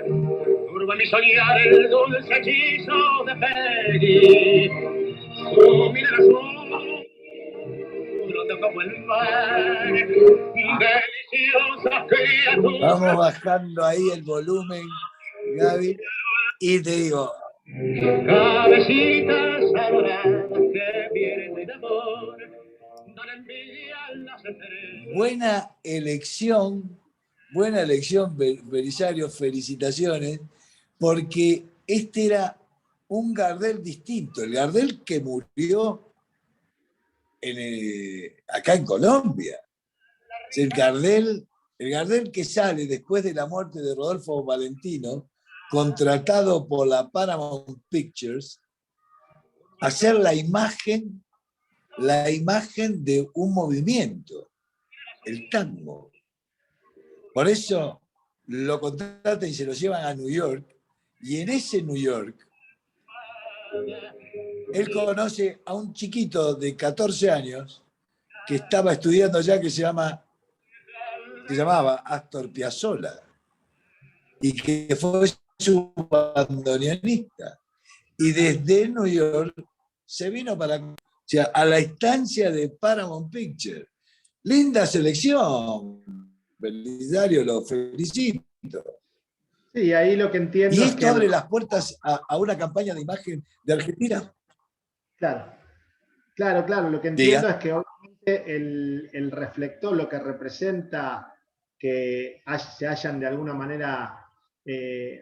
Turba mi soñar el dulce hechizo de Peggy, su mirar azul, hondo como el mar, deliciosa criatura. Vamos bajando ahí el volumen, Gaby, y te digo, cabecitas adoradas que vienen de amor, dan envidia a las estrellas. buena elección, Belisario, felicitaciones, porque este era un Gardel distinto, el Gardel que murió acá en Colombia. El Gardel que sale después de la muerte de Rodolfo Valentino, contratado por la Paramount Pictures, a hacer la imagen la imagen de un movimiento, el tango. Por eso lo contratan y se lo llevan a New York, y en ese New York él conoce a un chiquito de 14 años que estaba estudiando allá, que se llamaba Astor Piazzolla, y que fue su bandoneonista. Y desde New York se vino a la estancia de Paramount Pictures. Linda selección, Belisario, lo felicito. Sí, ahí lo que entiendo Y es esto que... abre las puertas a una campaña de imagen de Argentina. Claro, lo que entiendo Diga. es que obviamente el reflector, lo que representa que se hayan de alguna manera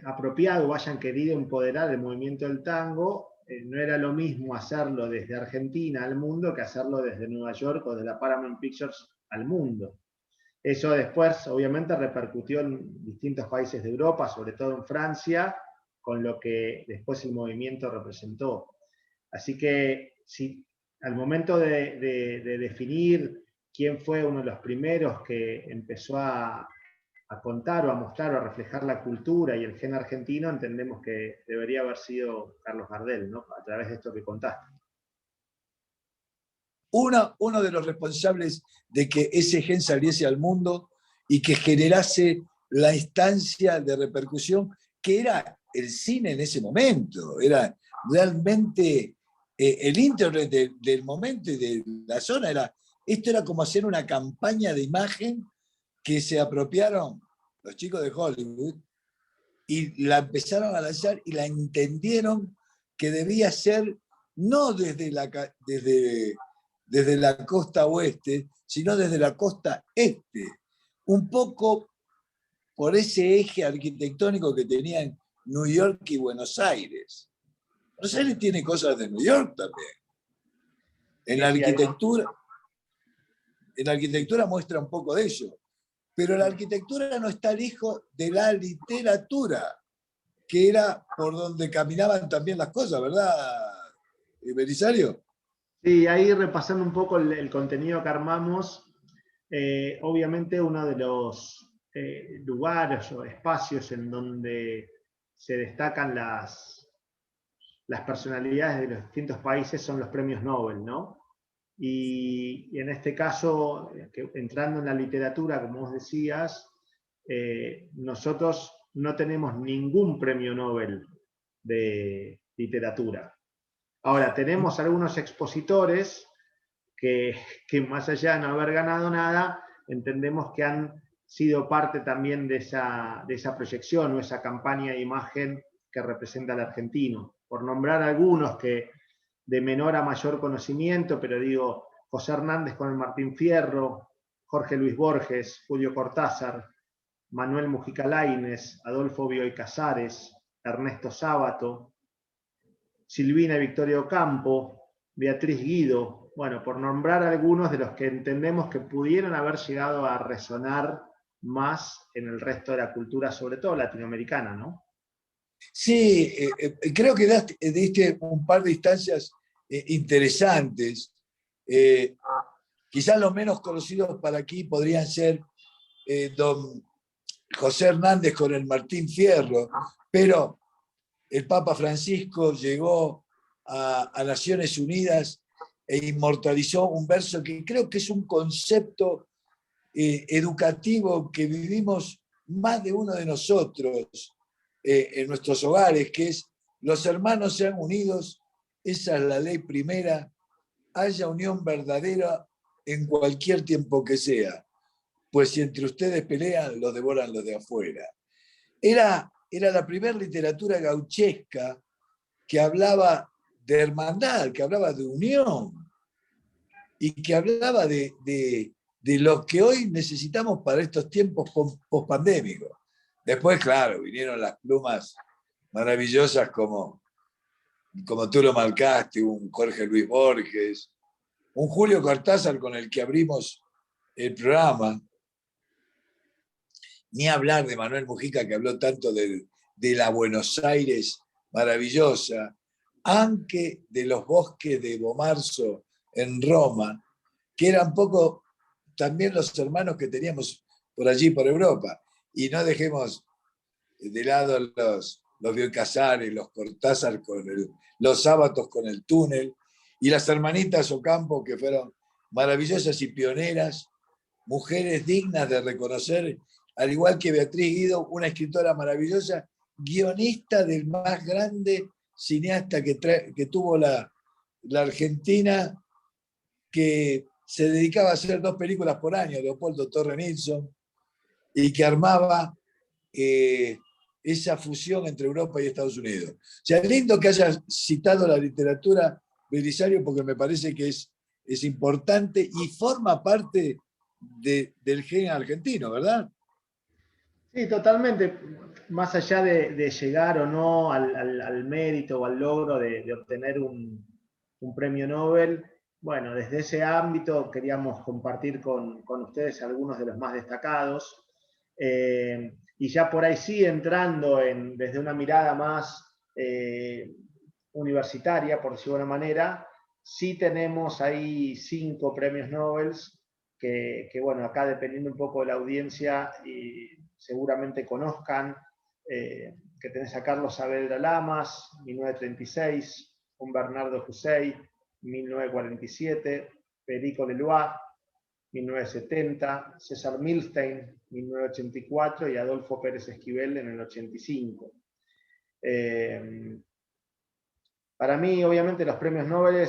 apropiado o hayan querido empoderar el movimiento del tango, no era lo mismo hacerlo desde Argentina al mundo que hacerlo desde Nueva York o de la Paramount Pictures al mundo. Eso después obviamente repercutió en distintos países de Europa, sobre todo en Francia, con lo que después el movimiento representó. Así que si al momento de definir quién fue uno de los primeros que empezó a contar o a mostrar o a reflejar la cultura y el gen argentino, entendemos que debería haber sido Carlos Gardel, ¿no? A través de esto que contaste. Uno de los responsables de que ese gen saliese al mundo y que generase la instancia de repercusión que era el cine en ese momento. Era realmente el internet del momento y de la zona. Esto era como hacer una campaña de imagen que se apropiaron los chicos de Hollywood y la empezaron a lanzar y la entendieron que debía ser no desde la costa oeste, sino desde la costa este, un poco por ese eje arquitectónico que tenían New York y Buenos Aires. Buenos Aires tiene cosas de New York también. En la arquitectura muestra un poco de eso, pero la arquitectura no está lejos de la literatura, que era por donde caminaban también las cosas, ¿verdad, Belisario? Sí, ahí repasando un poco el contenido que armamos, obviamente uno de los lugares o espacios en donde se destacan las personalidades de los distintos países son los premios Nobel, ¿no? Y en este caso, entrando en la literatura, como vos decías, nosotros no tenemos ningún premio Nobel de literatura. Ahora, tenemos algunos expositores que más allá de no haber ganado nada, entendemos que han sido parte también de esa proyección o esa campaña de imagen que representa al argentino. Por nombrar algunos que de menor a mayor conocimiento, pero digo, José Hernández con el Martín Fierro, Jorge Luis Borges, Julio Cortázar, Manuel Mujica Lainez, Adolfo Bioy Casares, Ernesto Sábato, Silvina Victoria Ocampo, Beatriz Guido, bueno, por nombrar algunos de los que entendemos que pudieron haber llegado a resonar más en el resto de la cultura, sobre todo latinoamericana, ¿no? Sí, creo que diste un par de instancias interesantes. Quizás los menos conocidos para aquí podrían ser don José Hernández con el Martín Fierro, pero el Papa Francisco llegó a Naciones Unidas e inmortalizó un verso que creo que es un concepto educativo que vivimos más de uno de nosotros en nuestros hogares, que es: los hermanos sean unidos, esa es la ley primera, haya unión verdadera en cualquier tiempo que sea, pues si entre ustedes pelean, los devoran los de afuera. Era la primera literatura gauchesca que hablaba de hermandad, que hablaba de unión y que hablaba de lo que hoy necesitamos para estos tiempos pospandémicos. Después, claro, vinieron las plumas maravillosas como tú lo marcaste, un Jorge Luis Borges, un Julio Cortázar con el que abrimos el programa. Ni hablar de Manuel Mujica, que habló tanto de la Buenos Aires maravillosa, aunque de los bosques de Bomarzo en Roma, que eran un poco también los hermanos que teníamos por allí, por Europa. Y no dejemos de lado los Bioy Casares, los Cortázar, los Sábatos con el túnel, y las hermanitas Ocampo, que fueron maravillosas y pioneras, mujeres dignas de reconocer, al igual que Beatriz Guido, una escritora maravillosa, guionista del más grande cineasta que tuvo la Argentina, que se dedicaba a hacer 2 películas por año, Leopoldo Torre Nilsson, y que armaba esa fusión entre Europa y Estados Unidos. O sea, es lindo que hayas citado la literatura, Belisario, porque me parece que es importante y forma parte del gen argentino, ¿verdad? Sí, totalmente. Más allá de llegar o no al mérito o al logro de obtener un premio Nobel, bueno, desde ese ámbito queríamos compartir con ustedes algunos de los más destacados. Y ya por ahí sí entrando desde una mirada más universitaria, por decirlo de una manera, sí tenemos ahí 5 premios Nobel que, bueno, acá dependiendo un poco de la audiencia, seguramente conozcan, que tenés a Carlos Saavedra Lamas, 1936, un Bernardo Hussein, 1947, Federico Leloir, 1970, César Milstein, 1984, y Adolfo Pérez Esquivel en el 85. Para mí, obviamente, los premios Nobel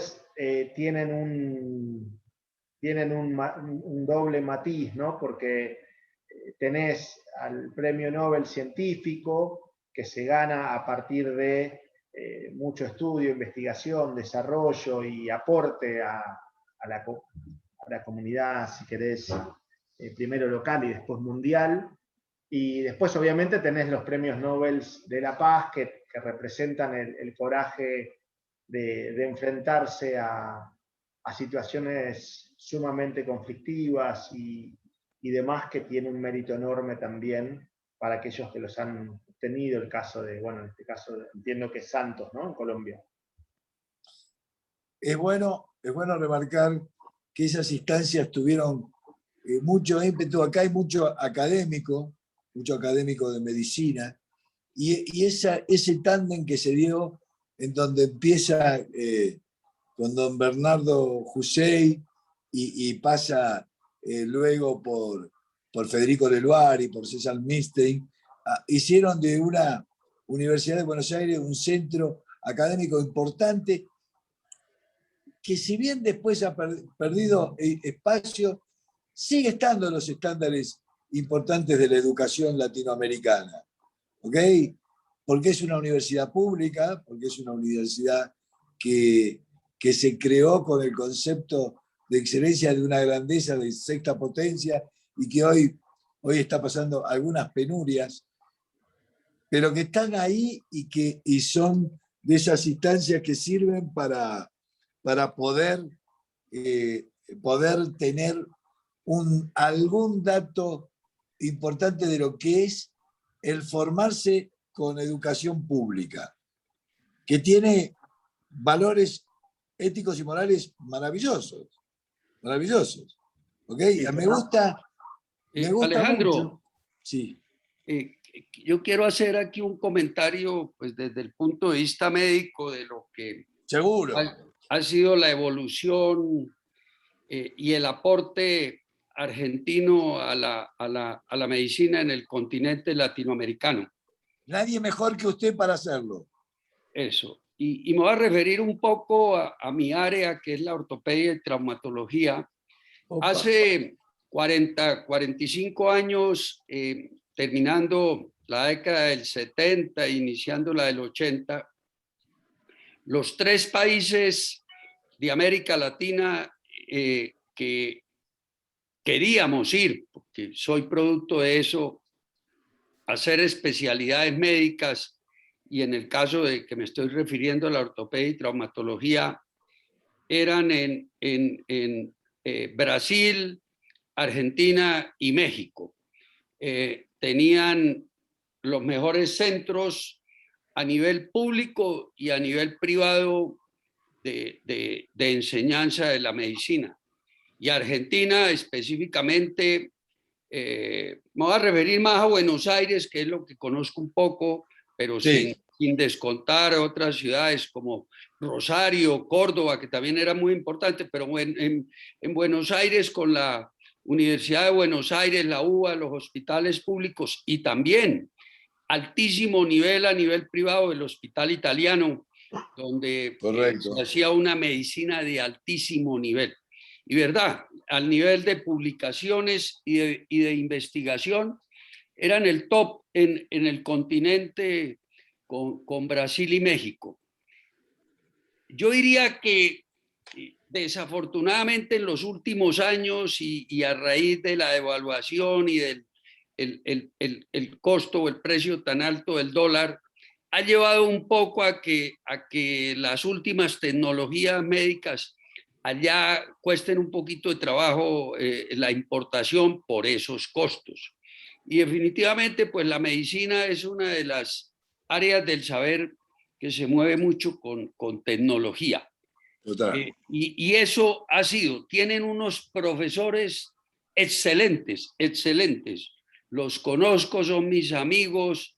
tienen un doble matiz, ¿no? Porque tenés al premio Nobel científico, que se gana a partir de mucho estudio, investigación, desarrollo y aporte a la comunidad, si querés, primero local y después mundial. Y después, obviamente, tenés los premios Nobel de la Paz, que representan el coraje de enfrentarse a situaciones sumamente conflictivas y demás, que tiene un mérito enorme también para aquellos que los han obtenido. El caso bueno, en este caso entiendo que es Santos, ¿no? En Colombia. Es bueno remarcar que esas instancias tuvieron mucho ímpetu. Acá hay mucho académico de medicina, y ese tándem que se dio en donde empieza con don Bernardo Hussein y pasa luego por Federico Leloir y por César Milstein, hicieron de una Universidad de Buenos Aires un centro académico importante, que si bien después ha perdido espacio, sigue estando en los estándares importantes de la educación latinoamericana. ¿Ok? Porque es una universidad pública, porque es una universidad que se creó con el concepto de excelencia, de una grandeza de 6ª potencia, y que hoy está pasando algunas penurias, pero que están ahí y son de esas instancias que sirven para poder tener algún dato importante de lo que es el formarse con educación pública, que tiene valores éticos y morales maravillosos. ¿Okay? Sí, Me gusta Alejandro, mucho. Sí. Yo quiero hacer aquí un comentario, pues desde el punto de vista médico, de lo que Seguro. ha sido la evolución y el aporte argentino a la medicina en el continente latinoamericano. Nadie mejor que usted para hacerlo. Eso. Y me voy a referir un poco a mi área, que es la ortopedia y traumatología. Opa. Hace 45 años, terminando la década del 70, iniciando la del 80, los 3 países de América Latina que queríamos ir, porque soy producto de eso, hacer especialidades médicas, y en el caso de que me estoy refiriendo a la ortopedia y traumatología, eran en Brasil, Argentina y México. Tenían los mejores centros a nivel público y a nivel privado de enseñanza de la medicina. Y Argentina específicamente, me voy a referir más a Buenos Aires, que es lo que conozco un poco, pero Sí. sin descontar otras ciudades como Rosario, Córdoba, que también era muy importante, pero en Buenos Aires con la Universidad de Buenos Aires, la UBA, los hospitales públicos y también altísimo nivel a nivel privado del Hospital Italiano, donde Correcto. se hacía una medicina de altísimo nivel. Y verdad, al nivel de publicaciones y de investigación, eran el top en el continente con Brasil y México. Yo diría que desafortunadamente en los últimos años y a raíz de la devaluación y del el costo o el precio tan alto del dólar, ha llevado un poco a que las últimas tecnologías médicas allá cuesten un poquito de trabajo la importación por esos costos. Y definitivamente, pues la medicina es una de las áreas del saber que se mueve mucho con tecnología. Y eso ha sido, tienen unos profesores excelentes, excelentes. Los conozco, son mis amigos,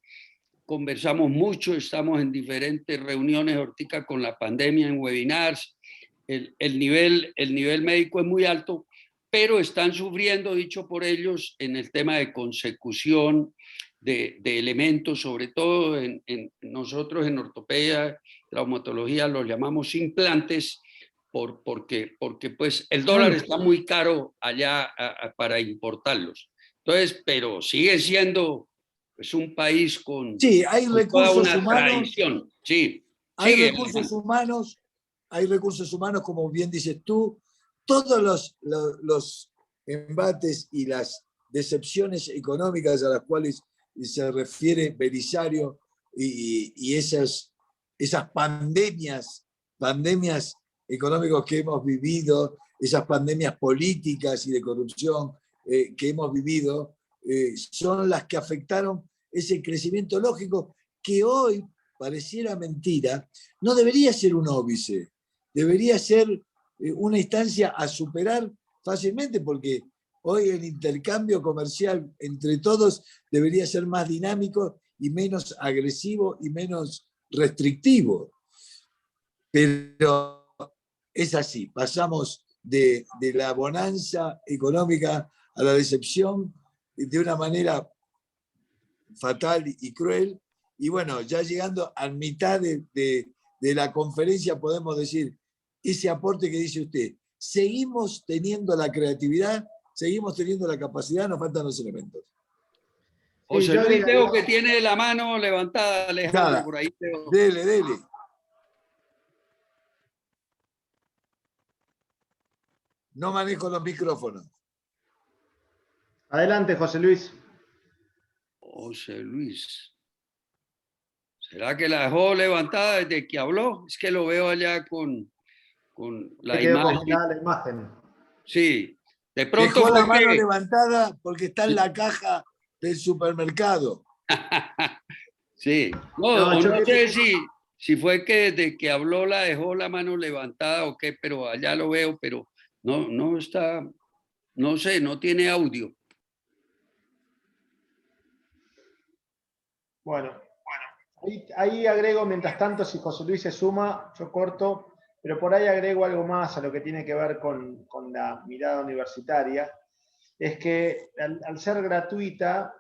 conversamos mucho, estamos en diferentes reuniones ahorita con la pandemia, en webinars. El nivel médico es muy alto, pero están sufriendo, dicho por ellos, en el tema de consecución de elementos, sobre todo nosotros en ortopedia, traumatología, los llamamos implantes, porque pues el dólar está muy caro allá para importarlos. Entonces, pero sigue siendo pues, un país con, Sí, hay con toda recursos una humanos. tradición. Sí, Hay sigue. recursos humanos, como bien dices tú. Todos los embates y las decepciones económicas a las cuales se refiere Belisario y esas pandemias económicas que hemos vivido, esas pandemias políticas y de corrupción que hemos vivido, son las que afectaron ese crecimiento lógico que hoy, pareciera mentira, no debería ser un óbice, debería ser una instancia a superar fácilmente, porque hoy el intercambio comercial entre todos debería ser más dinámico y menos agresivo y menos restrictivo. Pero es así, pasamos de la bonanza económica a la decepción de una manera fatal y cruel. Y bueno, ya llegando a mitad de la conferencia podemos decir ese aporte que dice usted. Seguimos teniendo la creatividad, seguimos teniendo la capacidad, nos faltan los elementos. José Luis, veo que tiene la mano levantada, Alejandro, Nada, por ahí veo. dele. No manejo los micrófonos. Adelante, José Luis. José Luis. ¿Será que la dejó levantada desde que habló? Es que lo veo allá con la quedó imagen. congelada la imagen. Sí, de pronto dejó fue la mano que... levantada porque está en la caja del supermercado. Sí, no sé si fue que desde que habló la dejó la mano levantada o qué, pero allá lo veo, pero no está, no sé, no tiene audio. Bueno, ahí agrego, mientras tanto, si José Luis se suma, yo corto, pero por ahí agrego algo más a lo que tiene que ver con la mirada universitaria, es que al ser gratuita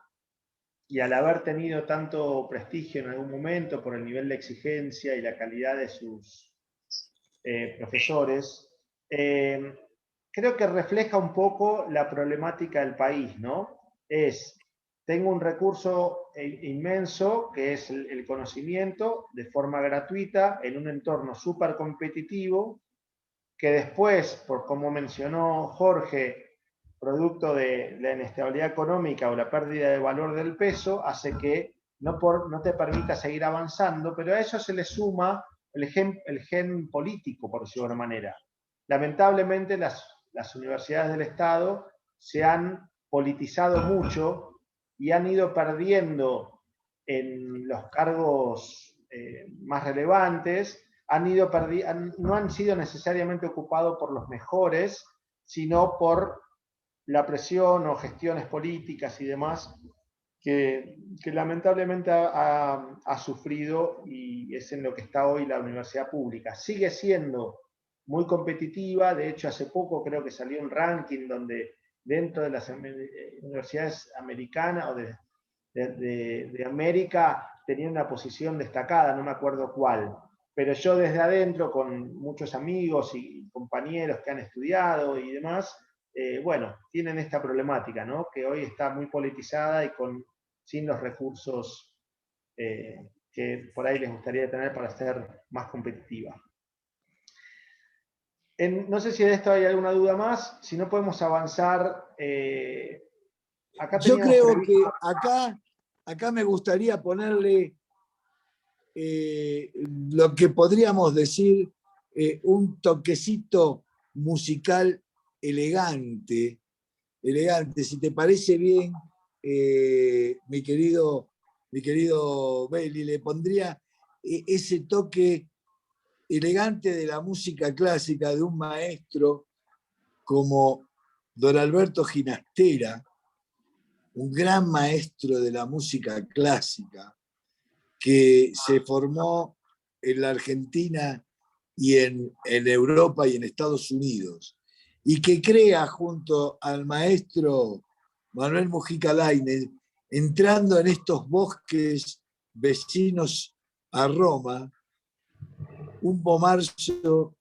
y al haber tenido tanto prestigio en algún momento por el nivel de exigencia y la calidad de sus profesores, creo que refleja un poco la problemática del país, ¿no? Tengo un recurso inmenso que es el conocimiento de forma gratuita en un entorno súper competitivo que después, por como mencionó Jorge, producto de la inestabilidad económica o la pérdida de valor del peso, hace que no te permita seguir avanzando, pero a eso se le suma el gen político, por decirlo de alguna manera. Lamentablemente las universidades del Estado se han politizado mucho y han ido perdiendo en los cargos más relevantes no han sido necesariamente ocupados por los mejores, sino por la presión o gestiones políticas y demás que lamentablemente ha sufrido, y es en lo que está hoy la universidad pública. Sigue siendo muy competitiva, de hecho hace poco creo que salió un ranking donde dentro de las universidades americanas o de América tenía una posición destacada, no me acuerdo cuál, pero yo desde adentro, con muchos amigos y compañeros que han estudiado y demás, bueno, tienen esta problemática, ¿no? Que hoy está muy politizada y sin los recursos que por ahí les gustaría tener para ser más competitiva. No sé si de esto hay alguna duda más, si no podemos avanzar. Acá yo creo previsto... que acá me gustaría ponerle lo que podríamos decir un toquecito musical elegante, si te parece bien, mi querido Beli, le pondría ese toque elegante de la música clásica de un maestro como don Alberto Ginastera, un gran maestro de la música clásica que se formó en la Argentina y en Europa y en Estados Unidos, y que crea junto al maestro Manuel Mujica Lainez, entrando en estos bosques vecinos a Roma, un pomarzo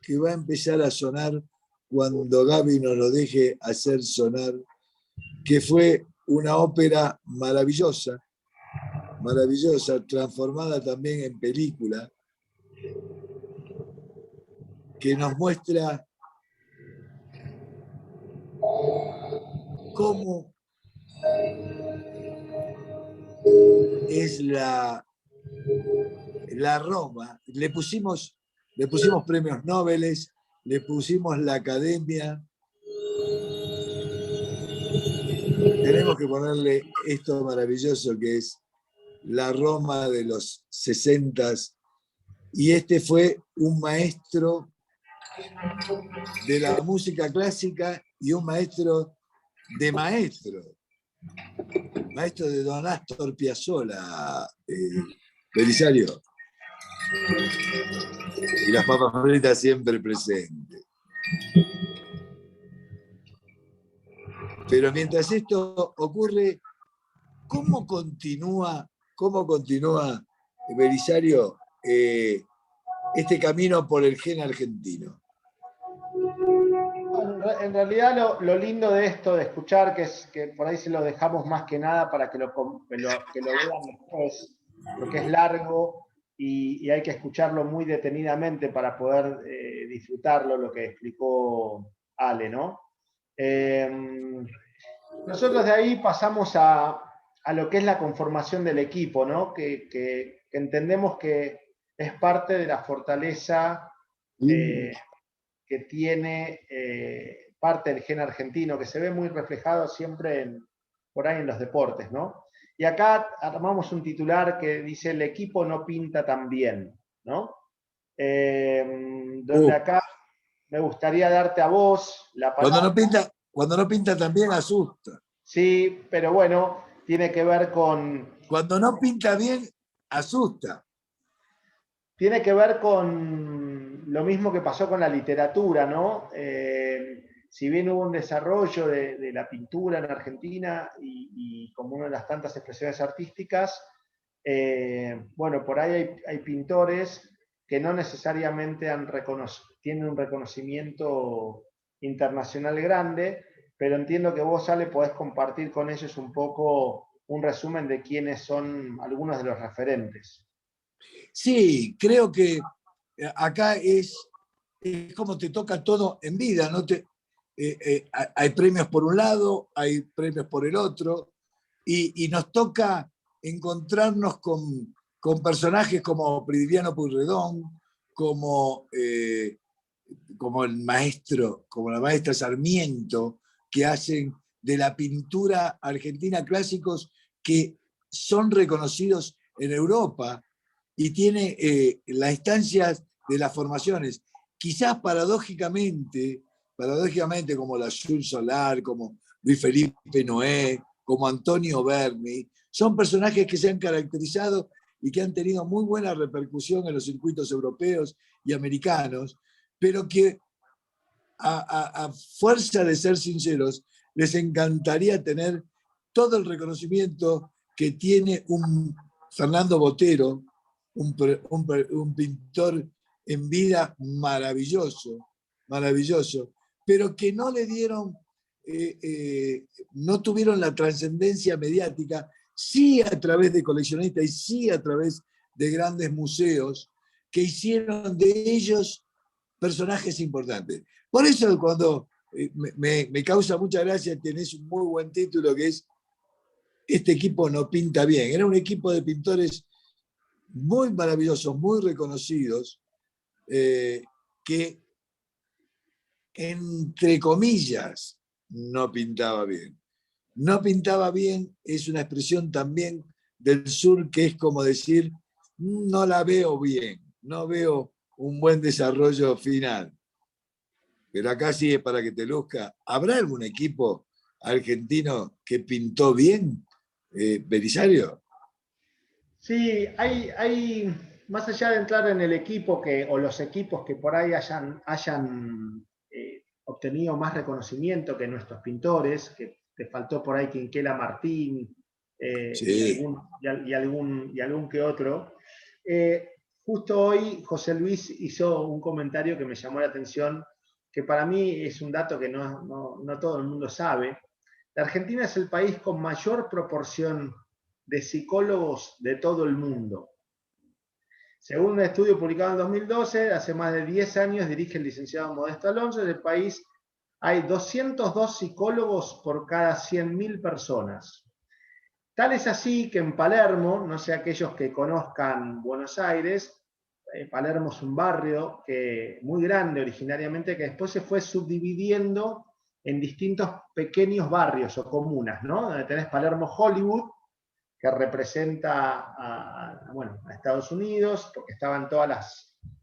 que va a empezar a sonar cuando Gaby nos lo deje hacer sonar, que fue una ópera maravillosa, transformada también en película, que nos muestra cómo es la Roma. Le pusimos premios Nobel, le pusimos la Academia. Tenemos que ponerle esto maravilloso que es la Roma de los 60s. Y este fue un maestro de la música clásica y un maestro de maestro de don Astor Piazzolla, Belisario. Y las papas fritas siempre presentes. Pero mientras esto ocurre, ¿cómo continúa Belisario este camino por el gen argentino? En realidad lo lindo de esto, de escuchar, que por ahí se lo dejamos más que nada para que lo vean después, porque es largo y hay que escucharlo muy detenidamente para poder disfrutarlo, lo que explicó Ale, ¿no? Nosotros de ahí pasamos a lo que es la conformación del equipo, ¿no? Que entendemos que es parte de la fortaleza que tiene parte del gen argentino, que se ve muy reflejado siempre por ahí en los deportes, ¿no? Y acá armamos un titular que dice: el equipo no pinta tan bien, ¿no? Donde acá me gustaría darte a vos la palabra. Cuando no pinta también asusta. Sí, pero bueno, tiene que ver con... Cuando no pinta bien, asusta. Tiene que ver con lo mismo que pasó con la literatura, ¿no? Si bien hubo un desarrollo de la pintura en Argentina y como una de las tantas expresiones artísticas, bueno, por ahí hay pintores que no necesariamente tienen un reconocimiento internacional grande, pero entiendo que vos, Ale, podés compartir con ellos un poco un resumen de quiénes son algunos de los referentes. Sí, creo que acá es como te toca todo en vida, ¿no? Hay premios por un lado, hay premios por el otro, y nos toca encontrarnos con personajes como Prilidiano Pueyrredón, como el maestro, como la maestra Sarmiento, que hacen de la pintura argentina clásicos que son reconocidos en Europa, y tiene las instancias de las formaciones. Quizás paradójicamente, como la Azul Solar, como Luis Felipe Noé, como Antonio Berni, son personajes que se han caracterizado y que han tenido muy buena repercusión en los circuitos europeos y americanos, pero que a fuerza de ser sinceros, les encantaría tener todo el reconocimiento que tiene un Fernando Botero, un pintor en vida maravilloso, maravilloso, pero que no le dieron, no tuvieron la trascendencia mediática, sí a través de coleccionistas y sí a través de grandes museos que hicieron de ellos personajes importantes. Por eso cuando me causa mucha gracia, tenés un muy buen título que es Este equipo no pinta bien. Era un equipo de pintores muy maravillosos, muy reconocidos, que entre comillas no pintaba bien. No pintaba bien es una expresión también del sur que es como decir, no la veo bien, no veo un buen desarrollo final. Pero acá sí es para que te luzca. ¿Habrá algún equipo argentino que pintó bien, Belisario? Sí, más allá de entrar en el equipo o los equipos que por ahí hayan obtenido más reconocimiento que nuestros pintores, que te faltó por ahí Quinquela Martín Sí. y algún que otro. Eh, Justo hoy José Luis hizo un comentario que me llamó la atención, que para mí es un dato que no todo el mundo sabe. La Argentina es el país con mayor proporción de psicólogos de todo el mundo. Según un estudio publicado en 2012, hace más de 10 años dirige el licenciado Modesto Alonso. En el país hay 202 psicólogos por cada 100.000 personas. Tal es así que en Palermo, no sé aquellos que conozcan Buenos Aires, Palermo es un barrio muy grande originariamente, que después se fue subdividiendo en distintos pequeños barrios o comunas, ¿no? Donde tenés Palermo Hollywood, que representa a Estados Unidos, porque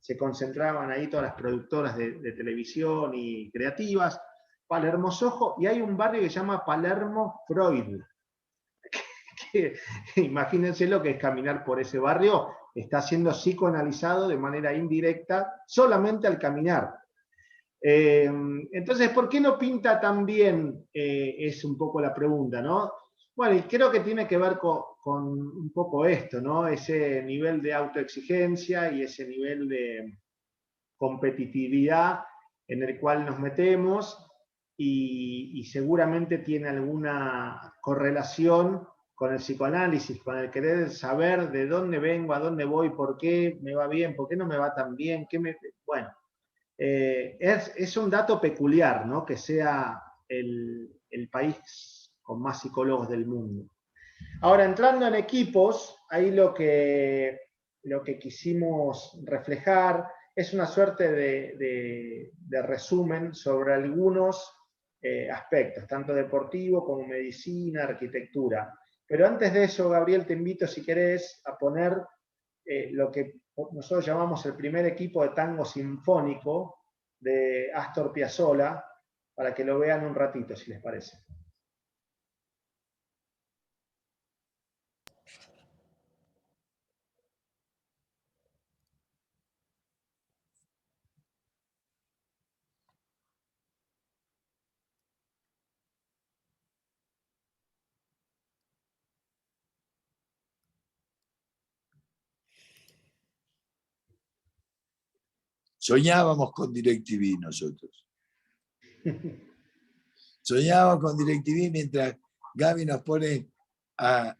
se concentraban ahí todas las productoras de televisión y creativas, Palermo Soho, y hay un barrio que se llama Palermo Freud, que imagínense lo que es caminar por ese barrio, está siendo psicoanalizado de manera indirecta solamente al caminar. Entonces, ¿por qué no pinta tan bien? Es un poco la pregunta, ¿no? Bueno, y creo que tiene que ver con un poco esto, ¿no? Ese nivel de autoexigencia y ese nivel de competitividad en el cual nos metemos y seguramente tiene alguna correlación con el psicoanálisis, con el querer saber de dónde vengo, a dónde voy, por qué me va bien, por qué no me va tan bien, bueno, es un dato peculiar, ¿no? Que sea el país con más psicólogos del mundo. Ahora, entrando en equipos, ahí lo que quisimos reflejar es una suerte de resumen sobre algunos aspectos, tanto deportivo como medicina, arquitectura. Pero antes de eso, Gabriel, te invito, si querés, a poner lo que nosotros llamamos el primer equipo de tango sinfónico de Astor Piazzolla, para que lo vean un ratito, si les parece. Soñábamos con DirecTV nosotros. Soñábamos con DirecTV mientras Gaby nos pone a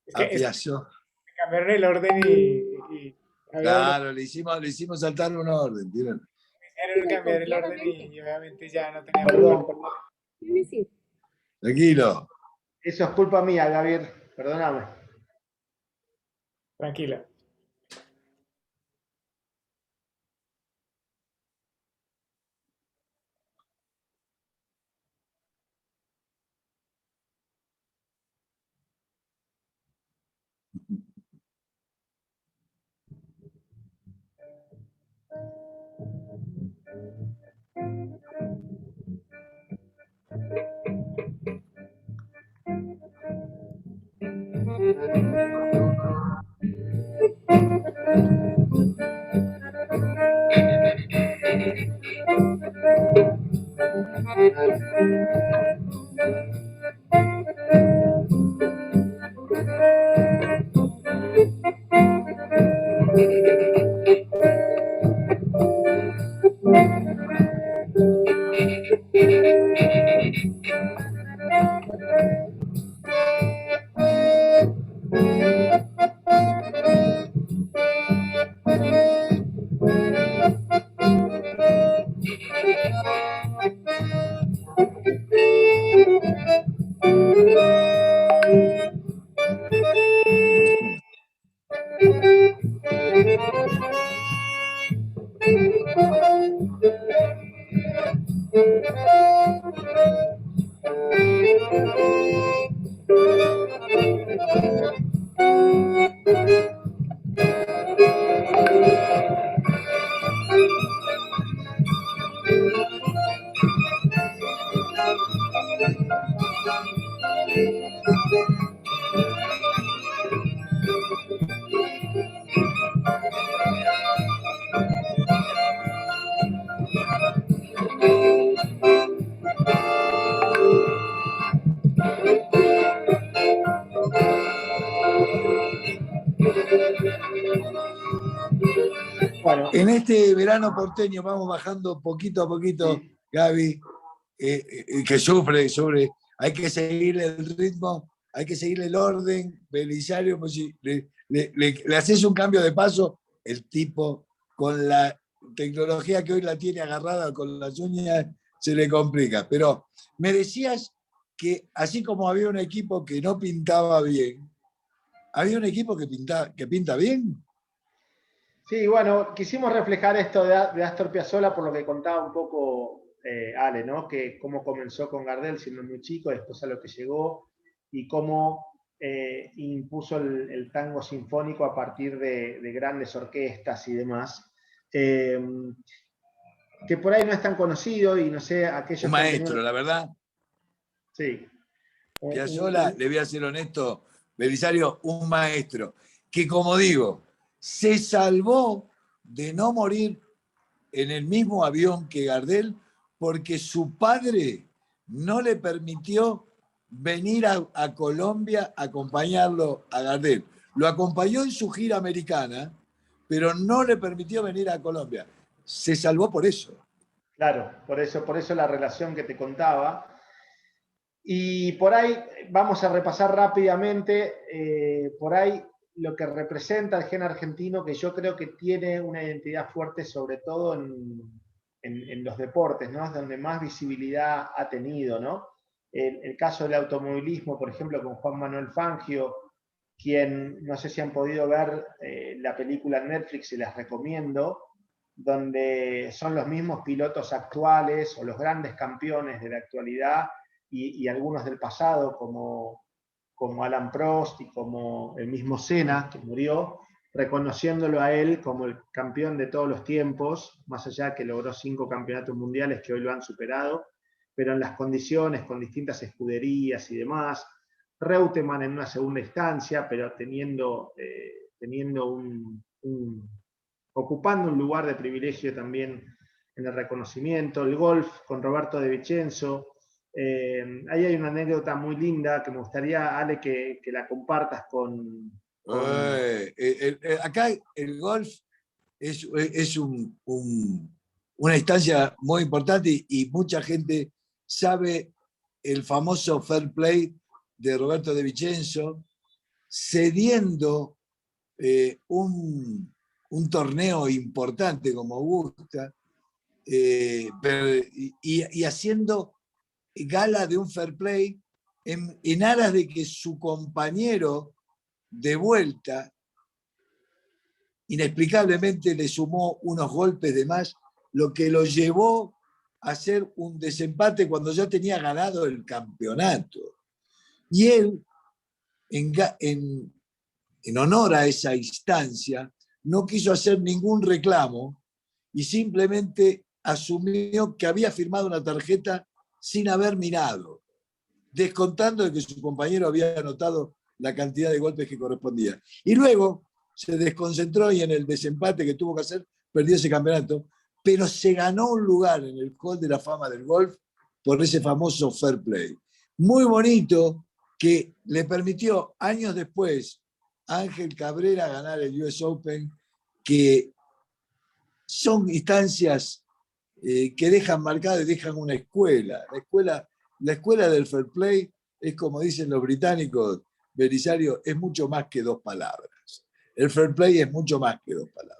Piazzolla. Cambiaron el orden y había uno Claro, le hicimos saltar un orden. ¿Vieron? que cambiar el orden y obviamente ya no teníamos. Perdón, Tranquilo. eso es culpa mía, Gabriel, perdóname. Tranquila. Bueno, En este verano porteño vamos bajando poquito a poquito, sí. Gaby, que sufre, hay que seguirle el ritmo, hay que seguirle el orden, Belisario, pues si le haces un cambio de paso, el tipo con la tecnología que hoy la tiene agarrada con las uñas se le complica. Pero me decías que así como había un equipo que no pintaba bien, había un equipo que pinta bien. Sí, bueno, quisimos reflejar esto de Astor Piazzolla por lo que contaba un poco Ale, ¿no? Que cómo comenzó con Gardel siendo muy chico, después a lo que llegó y cómo impuso el tango sinfónico a partir de grandes orquestas y demás. Que por ahí no es tan conocido y no sé, aquellos Un que han maestro, tenido... la verdad. Sí. Piazzolla, le voy a ser honesto, Belisario, un maestro, que como digo, se salvó de no morir en el mismo avión que Gardel porque su padre no le permitió venir a Colombia a acompañarlo a Gardel. Lo acompañó en su gira americana, pero no le permitió venir a Colombia. Se salvó por eso. Claro, por eso la relación que te contaba. Y por ahí vamos a repasar rápidamente, por ahí lo que representa el gen argentino, que yo creo que tiene una identidad fuerte, sobre todo en los deportes, ¿no? Es donde más visibilidad ha tenido, ¿no? El caso del automovilismo, por ejemplo, con Juan Manuel Fangio, quien no sé si han podido ver la película en Netflix, y les recomiendo, donde son los mismos pilotos actuales o los grandes campeones de la actualidad y algunos del pasado, como Alan Prost y como el mismo Senna, que murió, reconociéndolo a él como el campeón de todos los tiempos, más allá que logró 5 campeonatos mundiales que hoy lo han superado, pero en las condiciones, con distintas escuderías y demás. Reutemann en una segunda instancia, pero teniendo ocupando un lugar de privilegio también en el reconocimiento. El golf con Roberto De Vicenzo. Ahí hay una anécdota muy linda que me gustaría, Ale, que la compartas con... Acá el golf es una instancia muy importante y mucha gente sabe el famoso fair play de Roberto De Vicenzo, cediendo un torneo importante como Augusta, y haciendo gala de un fair play en aras de que su compañero de vuelta inexplicablemente le sumó unos golpes de más, lo que lo llevó a hacer un desempate cuando ya tenía ganado el campeonato. Y él, en honor a esa instancia, no quiso hacer ningún reclamo y simplemente asumió que había firmado una tarjeta sin haber mirado, descontando de que su compañero había anotado la cantidad de golpes que correspondía. Y luego se desconcentró y en el desempate que tuvo que hacer perdió ese campeonato, pero se ganó un lugar en el Hall de la Fama del Golf por ese famoso fair play. Muy bonito, que le permitió años después a Ángel Cabrera ganar el US Open, que son instancias que dejan marcado y dejan una escuela. La escuela del fair play es, como dicen los británicos, Belisario, es mucho más que 2 palabras. El fair play es mucho más que 2 palabras.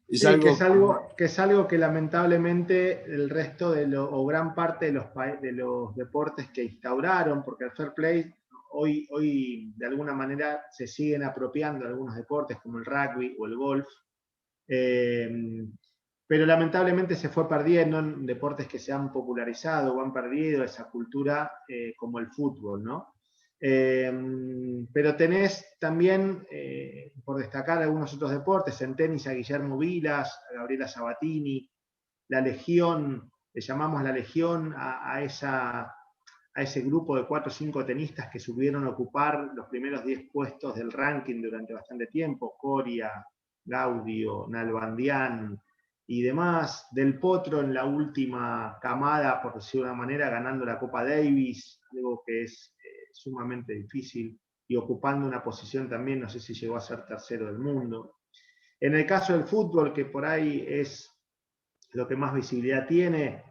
Es Sí, algo que es algo que lamentablemente el resto o gran parte de los deportes que instauraron, porque el fair play hoy de alguna manera se siguen apropiando de algunos deportes como el rugby o el golf, pero lamentablemente se fue perdiendo en deportes que se han popularizado o han perdido esa cultura, como el fútbol, ¿no? Pero tenés también, por destacar algunos otros deportes, en tenis a Guillermo Vilas, a Gabriela Sabatini, la Legión, le llamamos la Legión a ese grupo de 4 o 5 tenistas que subieron a ocupar los primeros 10 puestos del ranking durante bastante tiempo: Coria, Gaudio, Nalbandián y demás. Del Potro en la última camada, por decirlo de una manera, ganando la Copa Davis, algo que es sumamente difícil, y ocupando una posición también, no sé si llegó a ser tercero del mundo. En el caso del fútbol, que por ahí es lo que más visibilidad tiene,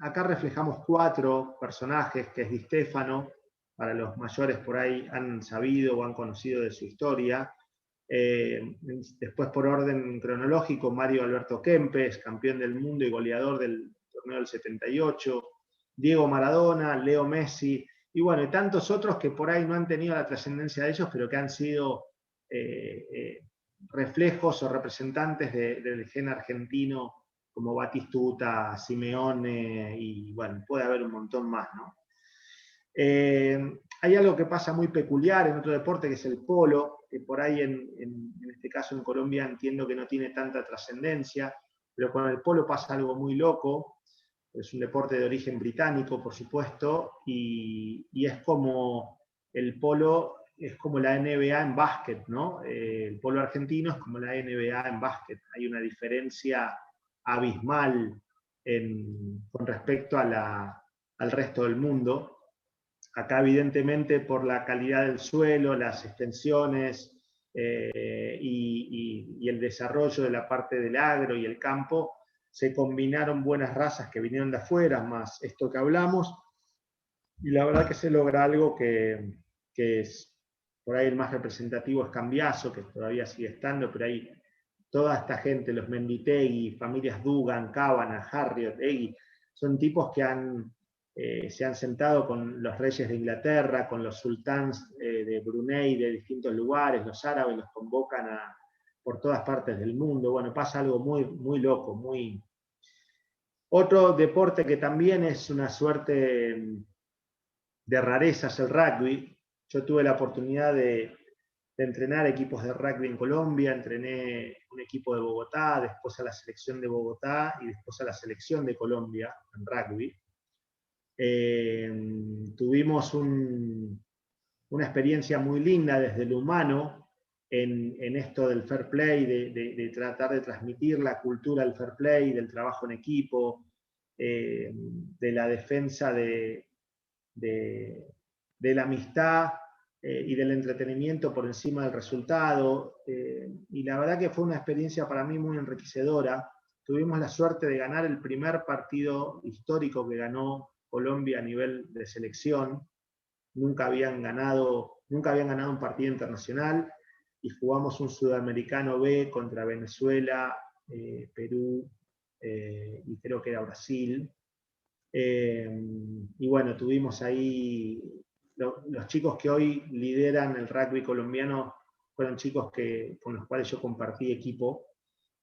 acá reflejamos 4 personajes, que es Di Stéfano, para los mayores por ahí han sabido o han conocido de su historia. Después, por orden cronológico, Mario Alberto Kempes, campeón del mundo y goleador del torneo del 78, Diego Maradona, Leo Messi, y bueno, y tantos otros que por ahí no han tenido la trascendencia de ellos, pero que han sido reflejos o representantes del gen argentino, como Batistuta, Simeone, y bueno, puede haber un montón más, ¿no? Hay algo que pasa muy peculiar en otro deporte, que es el polo, que por ahí en este caso en Colombia entiendo que no tiene tanta trascendencia, pero con el polo pasa algo muy loco. Es un deporte de origen británico, por supuesto, y es como el polo, es como la NBA en básquet, ¿no? El polo argentino es como la NBA en básquet. Hay una diferencia abismal con respecto al resto del mundo. Acá, evidentemente, por la calidad del suelo, las extensiones y el desarrollo de la parte del agro y el campo, se combinaron buenas razas que vinieron de afuera, más esto que hablamos, y la verdad que se logra algo que es, por ahí el más representativo es Cambiaso, que todavía sigue estando, pero hay toda esta gente, los Menditegui, familias Dugan, Cabana, Harriot, Egui, son tipos que se han sentado con los reyes de Inglaterra, con los sultanes de Brunei, de distintos lugares, los árabes los convocan por todas partes del mundo. Bueno, pasa algo muy, muy loco, muy... Otro deporte que también es una suerte de rareza es el rugby. Yo tuve la oportunidad de entrenar equipos de rugby en Colombia, entrené un equipo de Bogotá, después a la selección de Bogotá y después a la selección de Colombia en rugby. Tuvimos una experiencia muy linda desde lo humano en esto del fair play, de tratar de transmitir la cultura del fair play, del trabajo en equipo, de la defensa de la amistad y del entretenimiento por encima del resultado. Y la verdad que fue una experiencia para mí muy enriquecedora. Tuvimos la suerte de ganar el primer partido histórico que ganó Colombia a nivel de selección. Nunca habían ganado un partido internacional, y jugamos un Sudamericano B contra Venezuela, Perú y creo que era Brasil. Y bueno, tuvimos ahí, los chicos que hoy lideran el rugby colombiano fueron chicos con los cuales yo compartí equipo,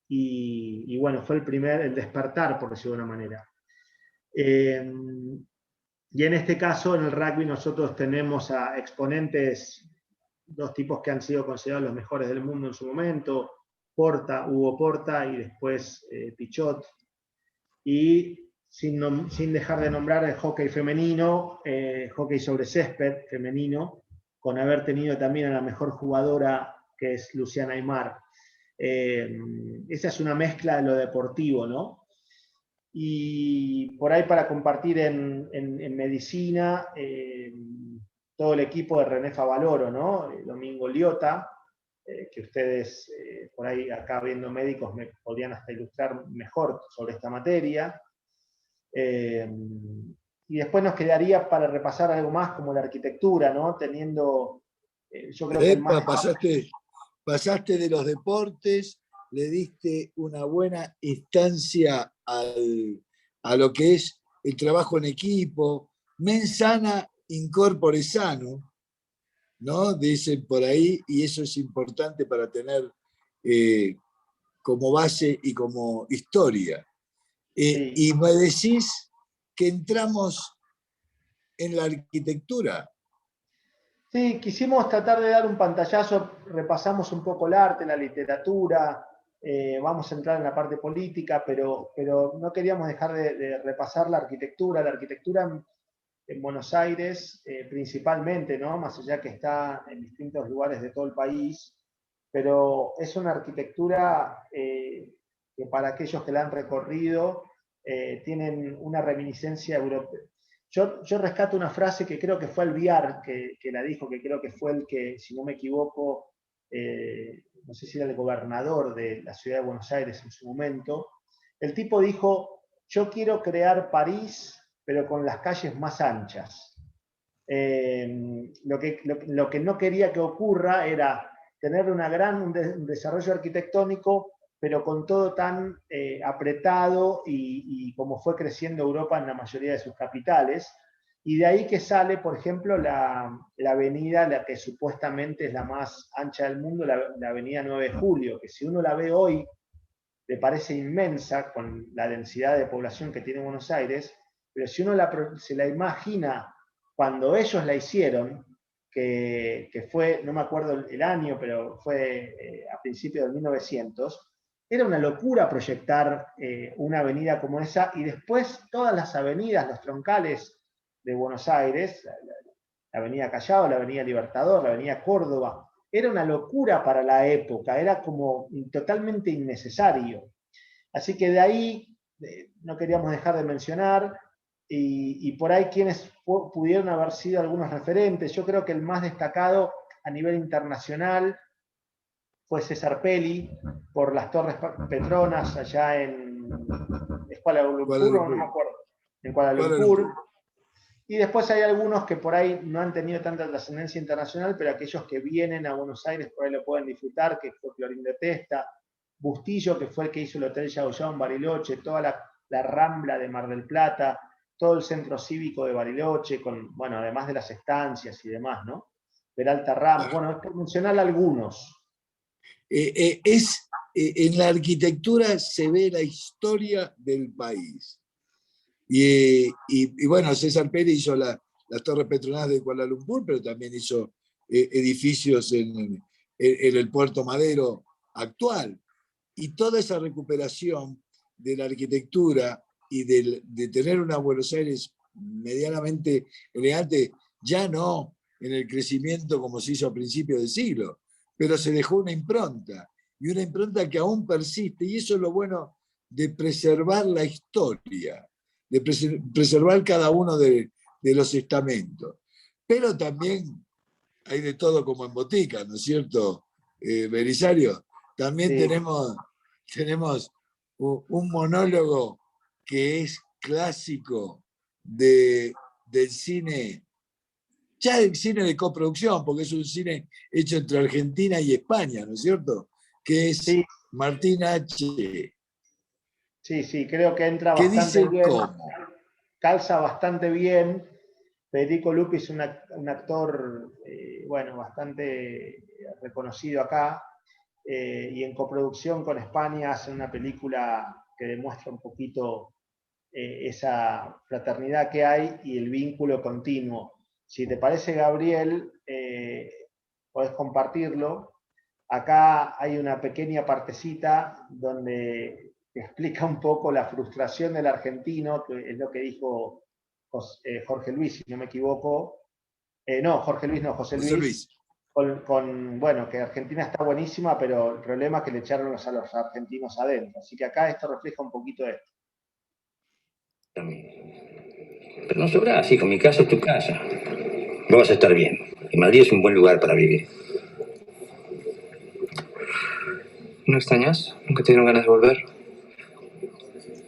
y bueno, fue el despertar, por decirlo de una manera. Y en este caso, en el rugby, nosotros tenemos a exponentes, 2 tipos que han sido considerados los mejores del mundo en su momento: Hugo Porta, y después Pichot. Y sin dejar de nombrar el hockey femenino, hockey sobre césped femenino, con haber tenido también a la mejor jugadora, que es Luciana Aymar. Esa es una mezcla de lo deportivo, ¿no? Y por ahí para compartir en medicina, todo el equipo de René Favaloro, ¿no? Domingo Liota, que ustedes por ahí acá viendo médicos me podrían hasta ilustrar mejor sobre esta materia. Y después nos quedaría para repasar algo más como la arquitectura, ¿no? Teniendo, yo creo que el más... Pasaste de los deportes, le diste una buena instancia a lo que es el trabajo en equipo, mens sana in corpore sano, ¿no? Dicen por ahí, y eso es importante para tener como base y como historia. Sí. Y me decís que entramos en la arquitectura. Sí, quisimos tratar de dar un pantallazo, repasamos un poco el arte, la literatura, vamos a entrar en la parte política, pero no queríamos dejar de repasar la arquitectura. La arquitectura en Buenos Aires, principalmente, ¿no? Más allá que está en distintos lugares de todo el país, pero es una arquitectura que para aquellos que la han recorrido tienen una reminiscencia europea. Yo rescato una frase que creo que fue Alvear que la dijo, que creo que fue el que, si no me equivoco, no sé si era el gobernador de la ciudad de Buenos Aires en su momento. El tipo dijo: yo quiero crear París, pero con las calles más anchas. Lo que no quería que ocurra era tener un desarrollo arquitectónico, pero con todo tan apretado y como fue creciendo Europa en la mayoría de sus capitales. Y de ahí que sale, por ejemplo, la avenida, la que supuestamente es la más ancha del mundo, la avenida 9 de Julio, que si uno la ve hoy, le parece inmensa con la densidad de población que tiene Buenos Aires, pero si uno se la imagina cuando ellos la hicieron, que fue, no me acuerdo el año, pero fue a principios del 1900, era una locura proyectar una avenida como esa, y después todas las avenidas, los troncales de Buenos Aires, la avenida Callao, la avenida Libertador, la avenida Córdoba, era una locura para la época, era como totalmente innecesario. Así que de ahí no queríamos dejar de mencionar, y por ahí quienes pudieron haber sido algunos referentes. Yo creo que el más destacado a nivel internacional fue César Pelli, por las Torres Petronas allá en Kuala Lumpur, no me acuerdo, en Kuala Lumpur. Y después hay algunos que por ahí no han tenido tanta trascendencia internacional, pero aquellos que vienen a Buenos Aires por ahí lo pueden disfrutar, que fue Clorín de Testa, Bustillo, que fue el que hizo el Hotel Yao Yao en Bariloche, toda la Rambla de Mar del Plata, todo el centro cívico de Bariloche, bueno, además de las estancias y demás, ¿no? Peralta Ramos, bueno, es por mencionar algunos. En la arquitectura se ve la historia del país. Y bueno, César Pérez hizo las Torres Petronas de Kuala Lumpur, pero también hizo edificios en el Puerto Madero actual. Y toda esa recuperación de la arquitectura y de tener una Buenos Aires medianamente elegante, ya no en el crecimiento como se hizo a principios del siglo, pero se dejó una impronta, y una impronta que aún persiste, y eso es lo bueno de preservar la historia, de preservar cada uno de los estamentos. Pero también hay de todo como en botica, ¿no es cierto, Belisario? También Sí. tenemos un monólogo que es clásico del cine, ya del cine de coproducción, porque es un cine hecho entre Argentina y España, ¿no es cierto? Que es Sí. Martín H. Sí, creo que entra ¿Qué bastante dice bien, cómo? calza bastante bien. Federico Lupi es un actor, bueno, bastante reconocido acá, y en coproducción con España hace una película que demuestra un poquito esa fraternidad que hay y el vínculo continuo. Si te parece, Gabriel, podés compartirlo. Acá hay una pequeña partecita donde te explica un poco la frustración del argentino, que es lo que dijo Jorge Luis, si no me equivoco. No, Jorge Luis no, José José Luis. Luis. bueno, que Argentina está buenísima, pero el problema es que le echaron a los argentinos adentro. Así que acá esto refleja un poquito esto. Pero no sobra, así con mi casa es tu casa. Vos vas a estar bien. Y Madrid es un buen lugar para vivir. ¿No extrañas? ¿Nunca te dieron ganas de volver?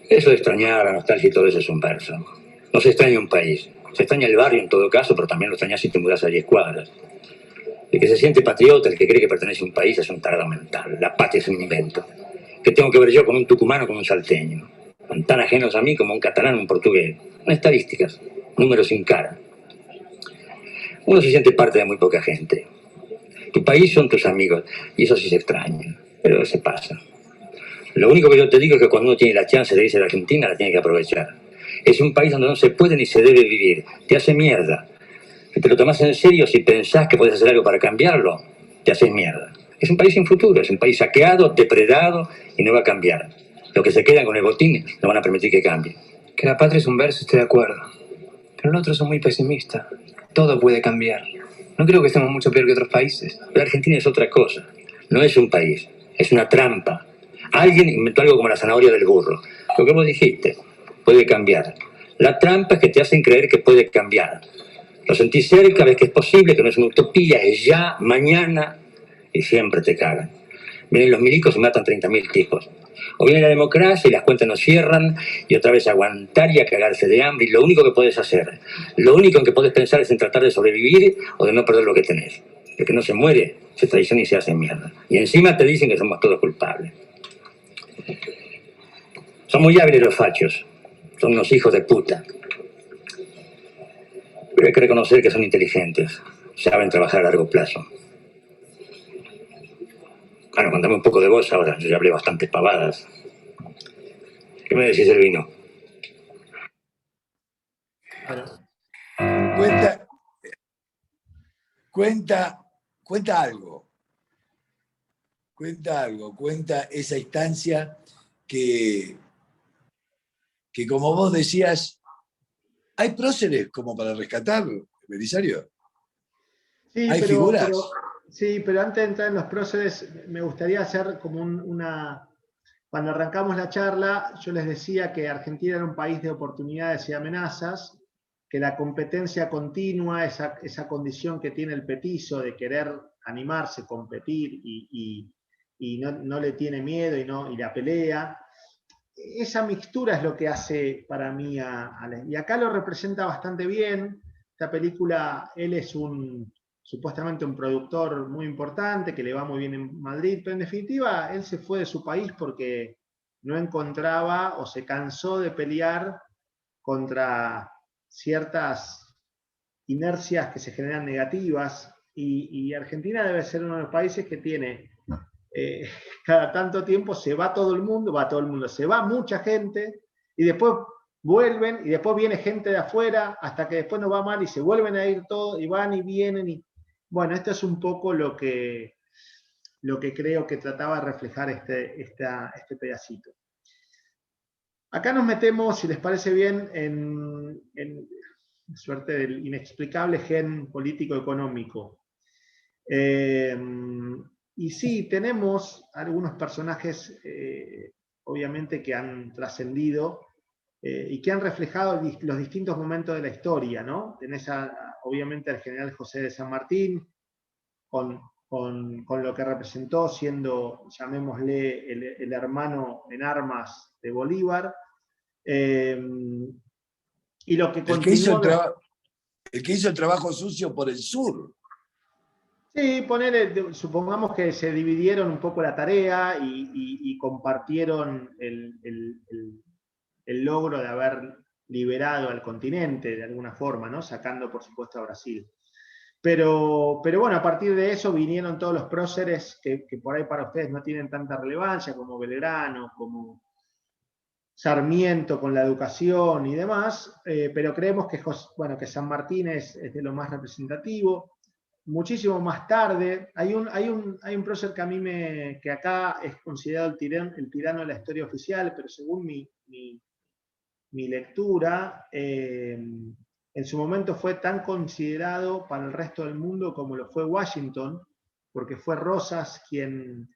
Eso de extrañar, la nostalgia y todo eso es un verso. No se extraña un país. Se extraña el barrio en todo caso, pero también lo extrañas si te mudas a 10 cuadras. El que se siente patriota, el que cree que pertenece a un país, es un tarado mental. La patria es un invento. ¿Qué tengo que ver yo con un tucumano o con un salteño? Son tan ajenos a mí como un catalán o un portugués. Son estadísticas, números sin cara. Uno se siente parte de muy poca gente. Tu país son tus amigos, y eso sí se extraña, pero se pasa. Lo único que yo te digo es que cuando uno tiene la chance de irse a la Argentina, la tiene que aprovechar. Es un país donde no se puede ni se debe vivir. Te hace mierda. Si te lo tomas en serio, si pensás que puedes hacer algo para cambiarlo, te haces mierda. Es un país sin futuro, es un país saqueado, depredado y no va a cambiar. Los que se quedan con el botín no van a permitir que cambie. Que la patria es un verso, estoy de acuerdo. Pero el otro es muy pesimista. Todo puede cambiar. No creo que estemos mucho peor que otros países. La Argentina es otra cosa. No es un país, es una trampa. Alguien inventó algo como la zanahoria del burro. Lo que vos dijiste, puede cambiar. La trampa es que te hacen creer que puede cambiar. Lo sentís cerca, ves que es posible, que no es una utopía, es ya, mañana, y siempre te cagan. Vienen los milicos y matan 30.000 tipos. O viene la democracia y las cuentas no cierran, y otra vez aguantar y a cagarse de hambre, y lo único que puedes hacer, lo único en que puedes pensar es en tratar de sobrevivir o de no perder lo que tenés. El que no se muere, se traiciona y se hace mierda. Y encima te dicen que somos todos culpables. Son muy hábiles los fachos, son unos hijos de puta. Pero hay que reconocer que son inteligentes, saben trabajar a largo plazo. Bueno, contame un poco de vos ahora, yo ya hablé bastantes pavadas. ¿Qué me decís del vino? Cuenta algo. Cuenta esa instancia que como vos decías, ¿hay próceres como para rescatarlo, Belisario? Sí, ¿Hay figuras? Sí, pero antes de entrar en los próceres, me gustaría hacer como una... Cuando arrancamos la charla, yo les decía que Argentina era un país de oportunidades y amenazas, que la competencia continua, esa condición que tiene el petizo de querer animarse, competir y no le tiene miedo y la pelea, esa mixtura es lo que hace para mí y acá lo representa bastante bien. Esta película, él es supuestamente un productor muy importante, que le va muy bien en Madrid, pero en definitiva él se fue de su país porque no encontraba o se cansó de pelear contra ciertas inercias que se generan negativas, y Argentina debe ser uno de los países que tiene, cada tanto tiempo se va todo el mundo, se va mucha gente, y después vuelven, y después viene gente de afuera, hasta que después nos va mal y se vuelven a ir todos, y van y vienen, y bueno, esto es un poco lo que creo que trataba de reflejar este pedacito. Acá nos metemos, si les parece bien, en suerte del inexplicable gen político-económico. Y sí, tenemos algunos personajes, obviamente, que han trascendido y que han reflejado los distintos momentos de la historia, ¿no? Tenés obviamente al general José de San Martín, con lo que representó siendo, llamémosle, el hermano en armas de Bolívar, y lo que continuó... El que hizo el trabajo sucio por el sur. Sí, supongamos que se dividieron un poco la tarea y compartieron el logro de haber liberado al continente de alguna forma, ¿no? Sacando, por supuesto, a Brasil. Pero bueno, a partir de eso vinieron todos los próceres que por ahí para ustedes no tienen tanta relevancia, como Belgrano, como Sarmiento con la educación y demás, pero creemos que San Martín es de lo más representativo. Muchísimo más tarde, hay un prócer que a mí que acá es considerado el tirano de la historia oficial, pero según mi lectura, en su momento fue tan considerado para el resto del mundo como lo fue Washington, porque fue Rosas quien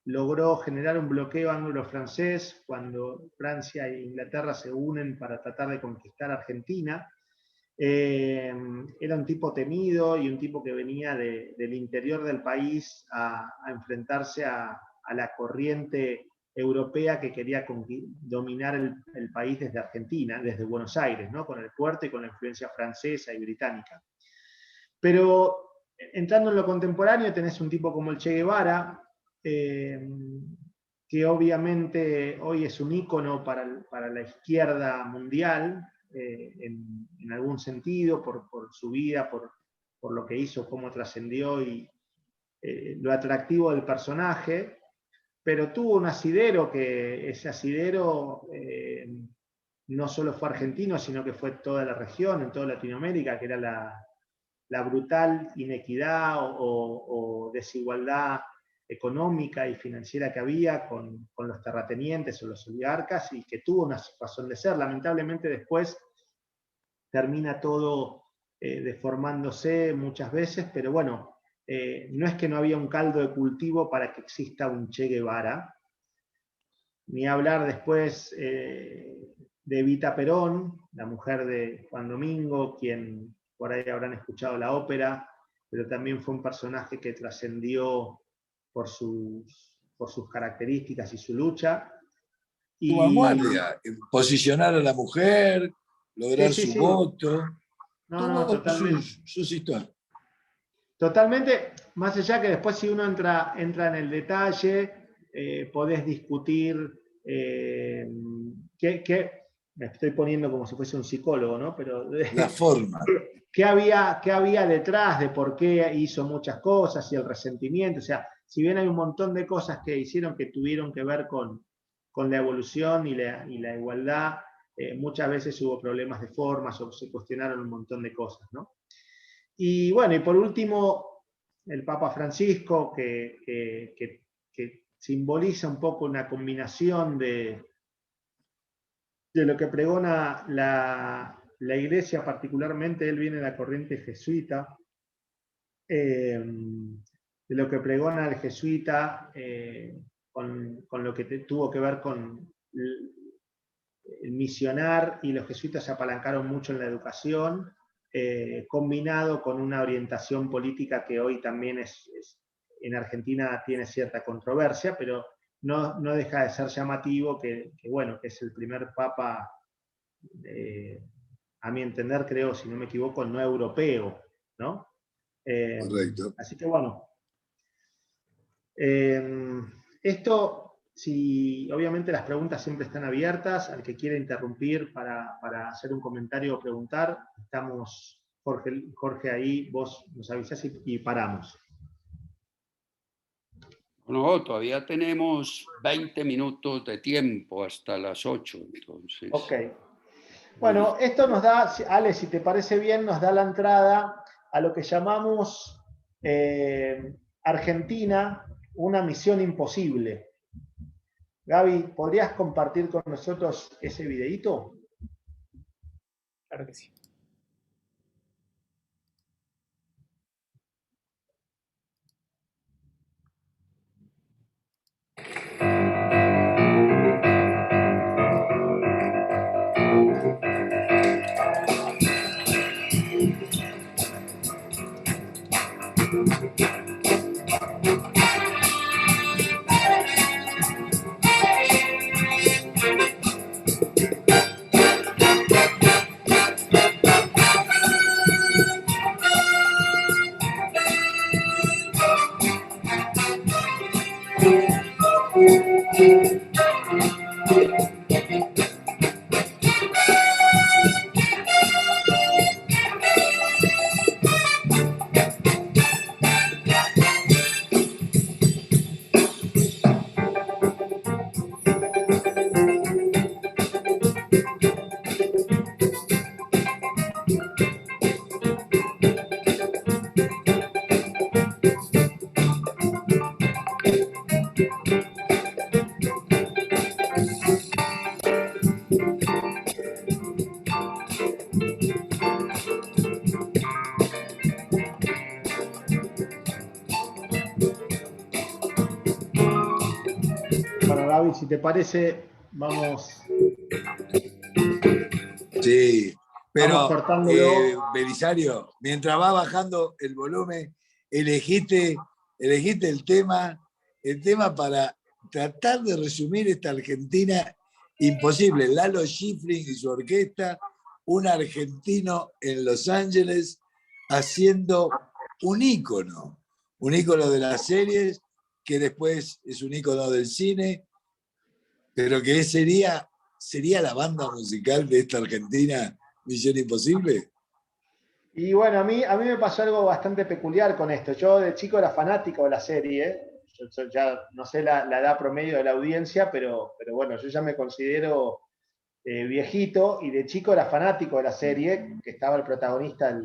logró generar un bloqueo anglo-francés cuando Francia e Inglaterra se unen para tratar de conquistar Argentina. Era un tipo temido y un tipo que venía del interior del país a enfrentarse a la corriente europea que quería dominar el país desde Argentina, desde Buenos Aires, ¿no? Con el puerto y con la influencia francesa y británica. Pero entrando en lo contemporáneo, tenés un tipo como el Che Guevara, que obviamente hoy es un ícono para la izquierda mundial, en algún sentido, por su vida, por lo que hizo, cómo trascendió y lo atractivo del personaje, pero tuvo un asidero que ese asidero no solo fue argentino, sino que fue toda la región, en toda Latinoamérica, que era la brutal inequidad o desigualdad económica y financiera que había con los terratenientes o los oligarcas, y que tuvo una razón de ser. Lamentablemente después termina todo deformándose muchas veces, pero bueno, no es que no había un caldo de cultivo para que exista un Che Guevara, ni hablar después de Evita Perón, la mujer de Juan Domingo, quien por ahí habrán escuchado la ópera, pero también fue un personaje que trascendió por sus características y su lucha. Su vanguardia, posicionar a la mujer, lograr su voto, sus historias. Totalmente, más allá que después si uno entra en el detalle, podés discutir me estoy poniendo como si fuese un psicólogo, ¿no? Pero la forma. ¿Qué había detrás de por qué hizo muchas cosas y el resentimiento? O sea, si bien hay un montón de cosas que hicieron que tuvieron que ver con la evolución y la igualdad, muchas veces hubo problemas de formas o se cuestionaron un montón de cosas, ¿no? Y bueno, y por último, el Papa Francisco, que simboliza un poco una combinación de lo que pregona la Iglesia, particularmente. Él viene de la corriente jesuita, de lo que pregona el jesuita con lo que tuvo que ver con el misionar, y los jesuitas se apalancaron mucho en la educación, combinado con una orientación política que hoy también en Argentina tiene cierta controversia, pero no deja de ser llamativo que es el primer papa, a mi entender, creo, si no me equivoco, no europeo, ¿no? Correcto. Así que bueno, esto, obviamente las preguntas siempre están abiertas, al que quiera interrumpir para hacer un comentario o preguntar, estamos, Jorge, ahí, vos nos avisás y paramos. No, todavía tenemos 20 minutos de tiempo hasta las 8, entonces. Ok. Bueno, esto nos da, Ale, si te parece bien, nos da la entrada a lo que llamamos Argentina, una misión imposible. Gaby, ¿podrías compartir con nosotros ese videíto? Claro que sí. Bueno, Gaby, si te parece, vamos Sí, pero cortándolo. Belisario, mientras va bajando el volumen, elegiste el tema para tratar de resumir esta Argentina imposible. Lalo Schifrin y su orquesta, un argentino en Los Ángeles haciendo un ícono de las series, que después es un ícono del cine, pero que sería la banda musical de esta Argentina, Misión Imposible. Y bueno, a mí me pasó algo bastante peculiar con esto. Yo de chico era fanático de la serie. Yo ya no sé la edad promedio de la audiencia, pero bueno, yo ya me considero viejito, y de chico era fanático de la serie, que estaba el protagonista,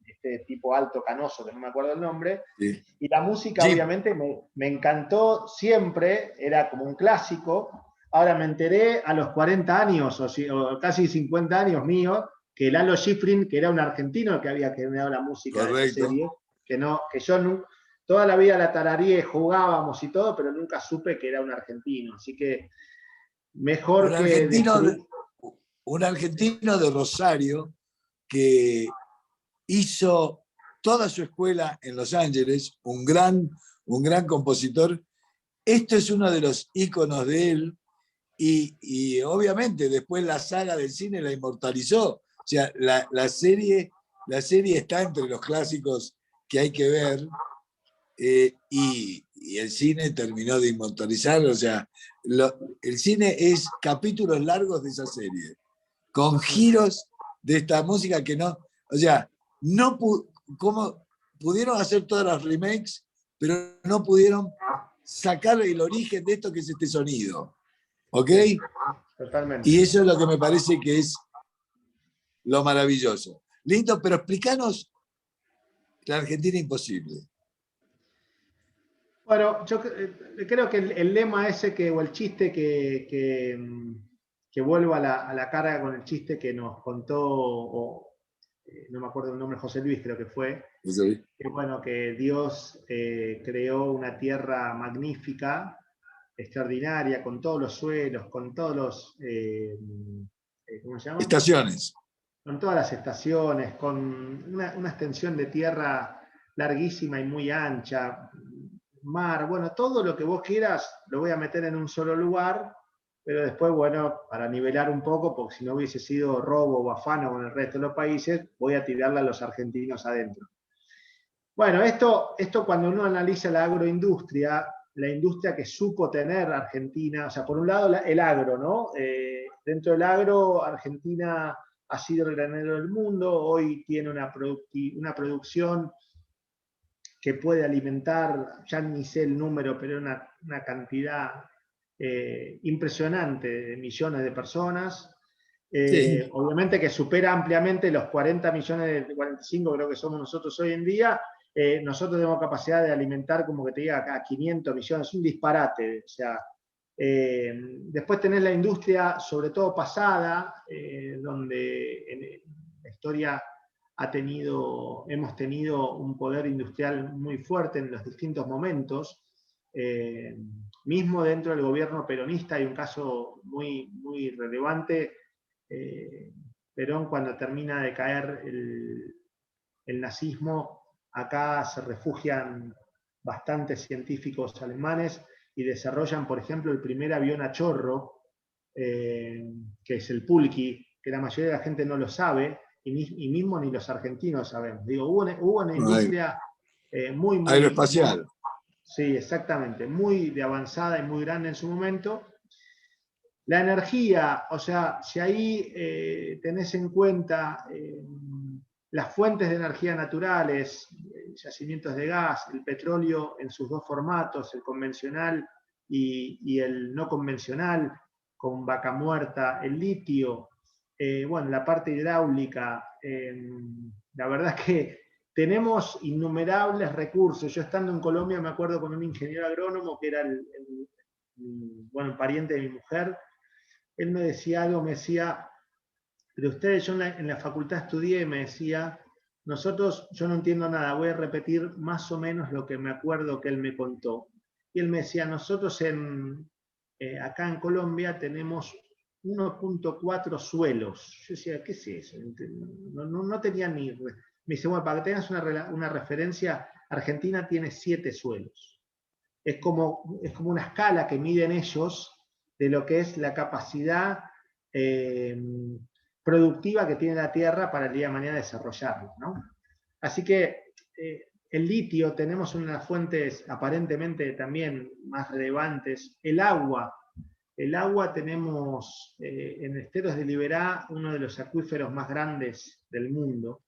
este tipo alto, canoso, que no me acuerdo el nombre, Sí. y la música Sí. obviamente me encantó siempre, era como un clásico. Ahora me enteré a los 40 años, o casi 50 años míos, que Lalo Schifrin, que era un argentino que había creado la música de esa serie, que yo toda la vida la tarareé, jugábamos y todo, pero nunca supe que era un argentino. Así que mejor un argentino de Rosario que hizo toda su escuela en Los Ángeles, un gran compositor. Esto es uno de los íconos de él, y obviamente después la saga del cine la inmortalizó. O sea, la serie está entre los clásicos que hay que ver, y el cine terminó de inmortalizarlo. O sea, el cine es capítulos largos de esa serie, con giros de esta música que no, o sea, como pudieron hacer todas las remakes, pero no pudieron sacar el origen de esto que es este sonido. ¿Ok? Totalmente. Y eso es lo que me parece que es lo maravilloso. Lindo, pero explícanos la Argentina imposible. Bueno, yo creo que el lema ese o el chiste que vuelvo a la carga con el chiste que nos contó, no me acuerdo el nombre, José Luis creo que fue, que bueno, que Dios creó una tierra magnífica, extraordinaria, con todos los suelos, con todos los, ¿cómo se llama? Estaciones. Con todas las estaciones, con una extensión de tierra larguísima y muy ancha, mar, bueno, todo lo que vos quieras lo voy a meter en un solo lugar, pero después, bueno, para nivelar un poco, porque si no hubiese sido robo o afano con el resto de los países, voy a tirarle a los argentinos adentro. Bueno, esto cuando uno analiza la agroindustria, la industria que supo tener Argentina, o sea, por un lado el agro, ¿no? Dentro del agro, Argentina ha sido el granero del mundo, hoy tiene una producción que puede alimentar, ya ni sé el número, pero una cantidad impresionante de millones de personas. Sí. Obviamente que supera ampliamente los 40 millones, de 45 creo que somos nosotros hoy en día. Nosotros tenemos capacidad de alimentar, como que te diga, a 500 millones, es un disparate. O sea, después tenés la industria, sobre todo pasada, donde en la historia hemos tenido un poder industrial muy fuerte en los distintos momentos. Mismo dentro del gobierno peronista hay un caso muy, muy relevante. Perón, cuando termina de caer el nazismo, acá se refugian bastantes científicos alemanes y desarrollan, por ejemplo, el primer avión a chorro, que es el Pulqui, que la mayoría de la gente no lo sabe, y mismo ni los argentinos sabemos. Digo, hubo una industria muy aeroespacial. Sí, exactamente, muy de avanzada y muy grande en su momento. La energía, o sea, si ahí tenés en cuenta las fuentes de energía naturales, yacimientos de gas, el petróleo en sus dos formatos, el convencional y el no convencional, con Vaca Muerta, el litio, bueno, la parte hidráulica, la verdad es que tenemos innumerables recursos. Yo estando en Colombia me acuerdo con un ingeniero agrónomo que era el pariente de mi mujer. Él me decía algo, me decía, pero ustedes, yo en la facultad estudié, me decía, yo no entiendo nada, voy a repetir más o menos lo que me acuerdo que él me contó. Y él me decía, nosotros en acá en Colombia tenemos 1.4 suelos. Yo decía, ¿qué es eso? No tenía ni... Me dice, bueno, para que tengas una referencia, Argentina tiene 7 suelos. Es como una escala que miden ellos de lo que es la capacidad productiva que tiene la Tierra para el día de mañana desarrollarlo, ¿no? Así que el litio, tenemos unas fuentes aparentemente también más relevantes. El agua tenemos en Esteros de Liberá uno de los acuíferos más grandes del mundo.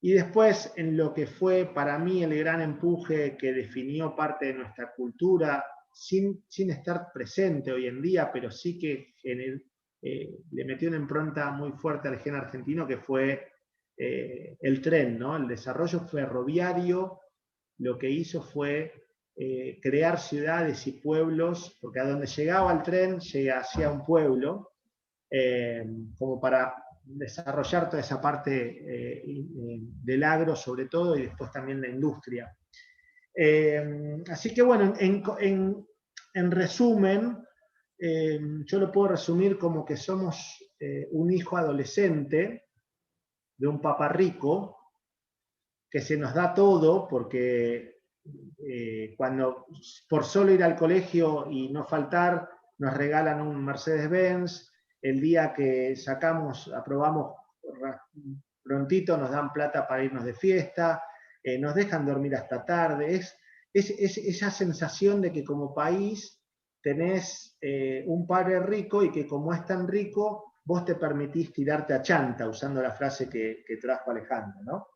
Y después, en lo que fue para mí el gran empuje que definió parte de nuestra cultura, sin estar presente hoy en día, pero sí que le metió una impronta muy fuerte al gen argentino, que fue el tren, ¿no? El desarrollo ferroviario lo que hizo fue crear ciudades y pueblos, porque a donde llegaba el tren hacia un pueblo, como para desarrollar toda esa parte del agro sobre todo, y después también la industria. Así que bueno, en resumen, yo lo puedo resumir como que somos un hijo adolescente de un papá rico, que se nos da todo, porque cuando por solo ir al colegio y no faltar, nos regalan un Mercedes-Benz. El día que aprobamos prontito, nos dan plata para irnos de fiesta, nos dejan dormir hasta tarde. Es esa sensación de que como país tenés un padre rico, y que como es tan rico, vos te permitís tirarte a chanta, usando la frase que trajo Alejandro, ¿no?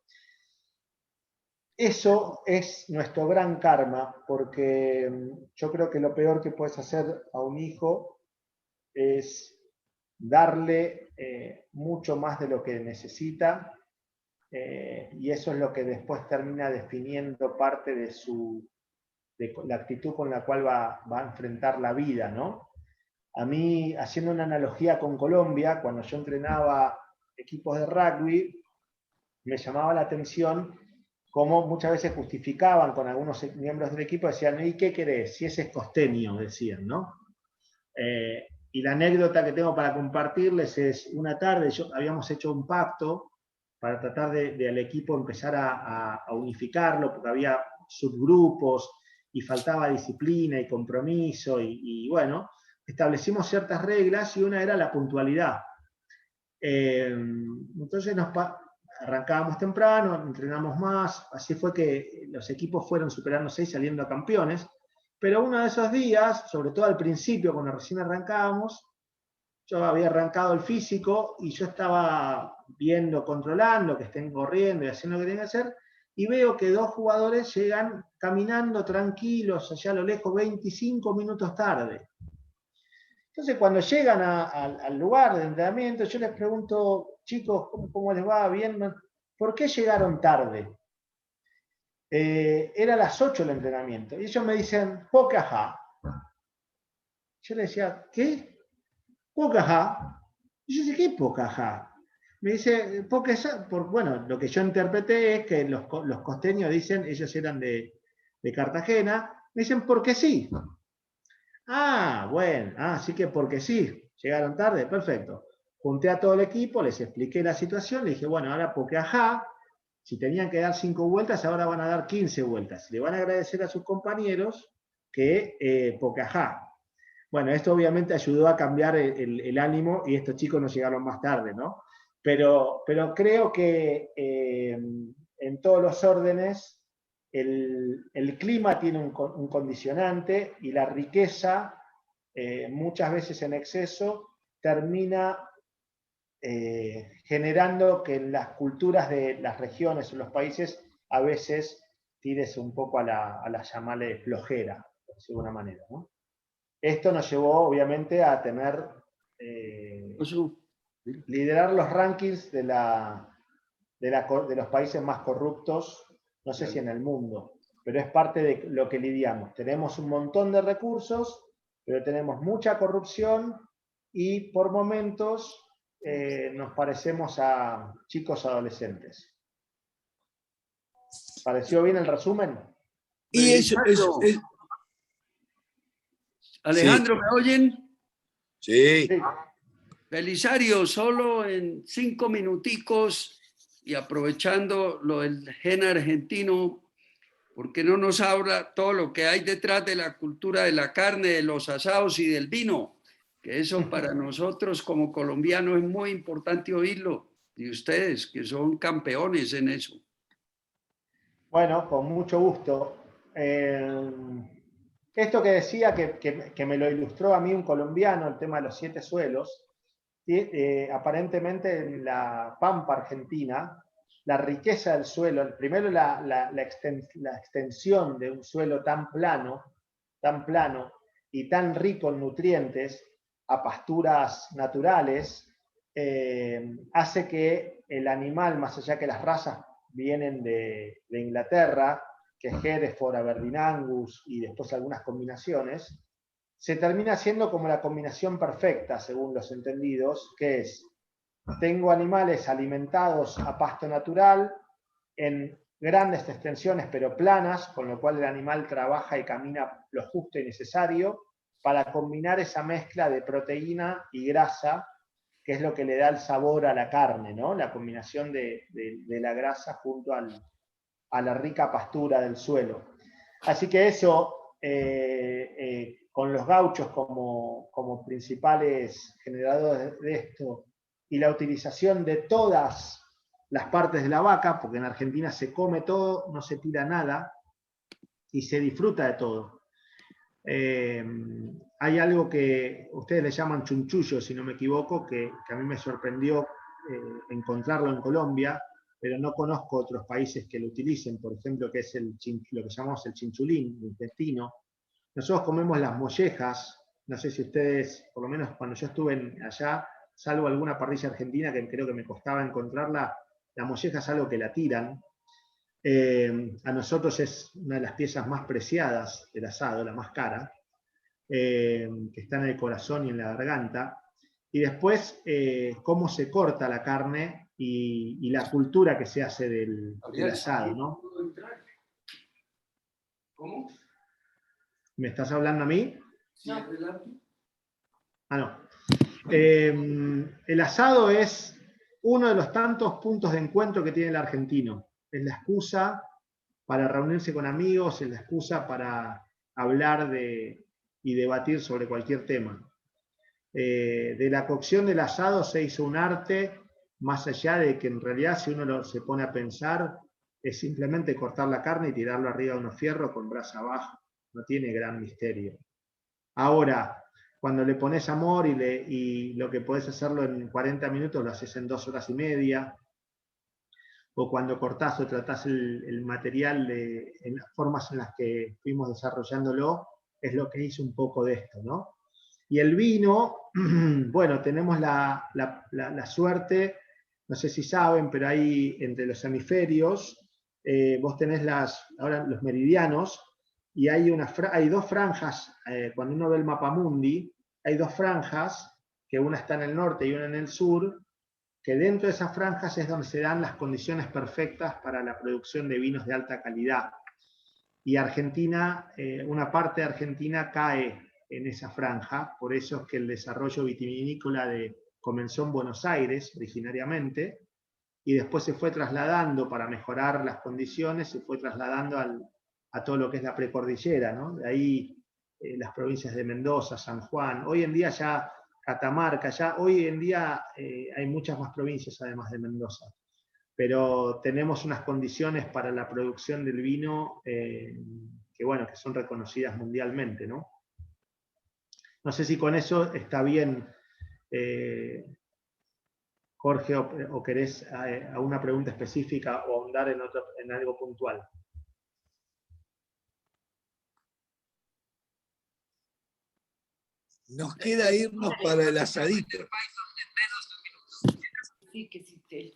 Eso es nuestro gran karma, porque yo creo que lo peor que puedes hacer a un hijo es darle mucho más de lo que necesita, y eso es lo que después termina definiendo parte de la actitud con la cual va a enfrentar la vida, ¿no? A mí, haciendo una analogía con Colombia, cuando yo entrenaba equipos de rugby, me llamaba la atención cómo muchas veces justificaban con algunos miembros del equipo, decían, ¿y qué querés? Si ese es costeño, decían, ¿no? Y la anécdota que tengo para compartirles es, una tarde habíamos hecho un pacto para tratar de al equipo empezar a unificarlo, porque había subgrupos y faltaba disciplina y compromiso, y bueno, establecimos ciertas reglas, y una era la puntualidad. Entonces arrancábamos temprano, entrenamos más, así fue que los equipos fueron superándose y saliendo campeones. Pero uno de esos días, sobre todo al principio, cuando recién arrancábamos, yo había arrancado el físico y yo estaba viendo, controlando que estén corriendo y haciendo lo que tienen que hacer, y veo que 2 jugadores llegan caminando tranquilos allá a lo lejos 25 minutos tarde. Entonces, cuando llegan al lugar de entrenamiento, yo les pregunto, chicos, ¿cómo les va? ¿Bien? ¿Por qué llegaron tarde? Era a las 8 el entrenamiento. Y ellos me dicen, Pocahá. Yo les decía, ¿qué? Pocahá. Y yo decía, ¿qué Pocahá? Me dice, Pocahá, bueno, lo que yo interpreté es que los costeños dicen, ellos eran de Cartagena, me dicen, porque sí. Ah, bueno, así que porque sí, llegaron tarde, perfecto. Junté a todo el equipo, les expliqué la situación, le dije, bueno, ahora Pocahá, si tenían que dar 5 vueltas, ahora van a dar 15 vueltas. Le van a agradecer a sus compañeros que Pocahá. Bueno, esto obviamente ayudó a cambiar el ánimo, y estos chicos no llegaron más tarde, ¿no? Pero creo que en todos los órdenes el clima tiene un condicionante, y la riqueza, muchas veces en exceso, termina generando que en las culturas de las regiones o los países a veces tires un poco a la llamarle flojera, de alguna manera, ¿no? Esto nos llevó obviamente a tener liderar los rankings de los países más corruptos, no sé si en el mundo, pero es parte de lo que lidiamos. Tenemos un montón de recursos, pero tenemos mucha corrupción, y por momentos nos parecemos a chicos adolescentes. ¿Pareció bien el resumen? Y Alejandro, ¿me oyen? Sí. Belisario, solo en 5 minuticos y aprovechando lo del gen argentino, ¿por qué no nos habla todo lo que hay detrás de la cultura de la carne, de los asados y del vino? Que eso para nosotros como colombianos es muy importante oírlo, y ustedes que son campeones en eso. Bueno, con mucho gusto. Esto que decía, que me lo ilustró a mí un colombiano, el tema de los 7 suelos, aparentemente en la Pampa Argentina, la riqueza del suelo, primero la extensión de un suelo tan plano y tan rico en nutrientes a pasturas naturales, hace que el animal, más allá que las razas vienen de Inglaterra, que es Hereford, Aberdeen Angus y después algunas combinaciones, se termina siendo como la combinación perfecta, según los entendidos, que es, tengo animales alimentados a pasto natural en grandes extensiones pero planas, con lo cual el animal trabaja y camina lo justo y necesario para combinar esa mezcla de proteína y grasa, que es lo que le da el sabor a la carne, ¿no? La combinación de la grasa junto a la rica pastura del suelo. Así que eso, con los gauchos como principales generadores de esto, y la utilización de todas las partes de la vaca, porque en Argentina se come todo, no se tira nada, y se disfruta de todo. Hay algo que ustedes le llaman chunchullo, si no me equivoco, que a mí me sorprendió encontrarlo en Colombia, pero no conozco otros países que lo utilicen, por ejemplo, que es lo que llamamos el chinchulín, el intestino. Nosotros comemos las mollejas, no sé si ustedes, por lo menos cuando yo estuve allá, salvo alguna parrilla argentina que creo que me costaba encontrarla, la molleja es algo que la tiran. A nosotros es una de las piezas más preciadas del asado, la más cara, que está en el corazón y en la garganta. Y después, cómo se corta la carne y la cultura que se hace del asado, ¿no? ¿Cómo? ¿Me estás hablando a mí? Sí, adelante. Ah, no. El asado es uno de los tantos puntos de encuentro que tiene el argentino. Es la excusa para reunirse con amigos, es la excusa para hablar y debatir sobre cualquier tema. De la cocción del asado se hizo un arte, más allá de que en realidad, si uno se pone a pensar, es simplemente cortar la carne y tirarlo arriba de unos fierros con brasa abajo. No tiene gran misterio. Ahora, cuando le pones amor y lo que podés hacerlo en 40 minutos, lo haces en 2 horas y media, o cuando cortás o tratás el material en las formas en las que fuimos desarrollándolo, es lo que hizo un poco de esto, ¿no? Y el vino, bueno, tenemos la suerte, no sé si saben, pero hay entre los hemisferios, vos tenés ahora los meridianos, y hay 2 franjas, cuando uno ve el mapamundi, hay 2 franjas, que una está en el norte y una en el sur, que dentro de esas franjas es donde se dan las condiciones perfectas para la producción de vinos de alta calidad. Y Argentina, una parte de Argentina cae en esa franja, por eso es que el desarrollo vitivinícola comenzó en Buenos Aires originariamente, y después se fue trasladando para mejorar las condiciones, se fue trasladando a todo lo que es la precordillera, ¿no? De ahí las provincias de Mendoza, San Juan, hoy en día ya Catamarca, ya hoy en día hay muchas más provincias además de Mendoza, pero tenemos unas condiciones para la producción del vino que, bueno, que son reconocidas mundialmente, ¿no? No sé si con eso está bien, Jorge, o querés a una pregunta específica o ahondar en algo puntual. Nos queda irnos para el asadito.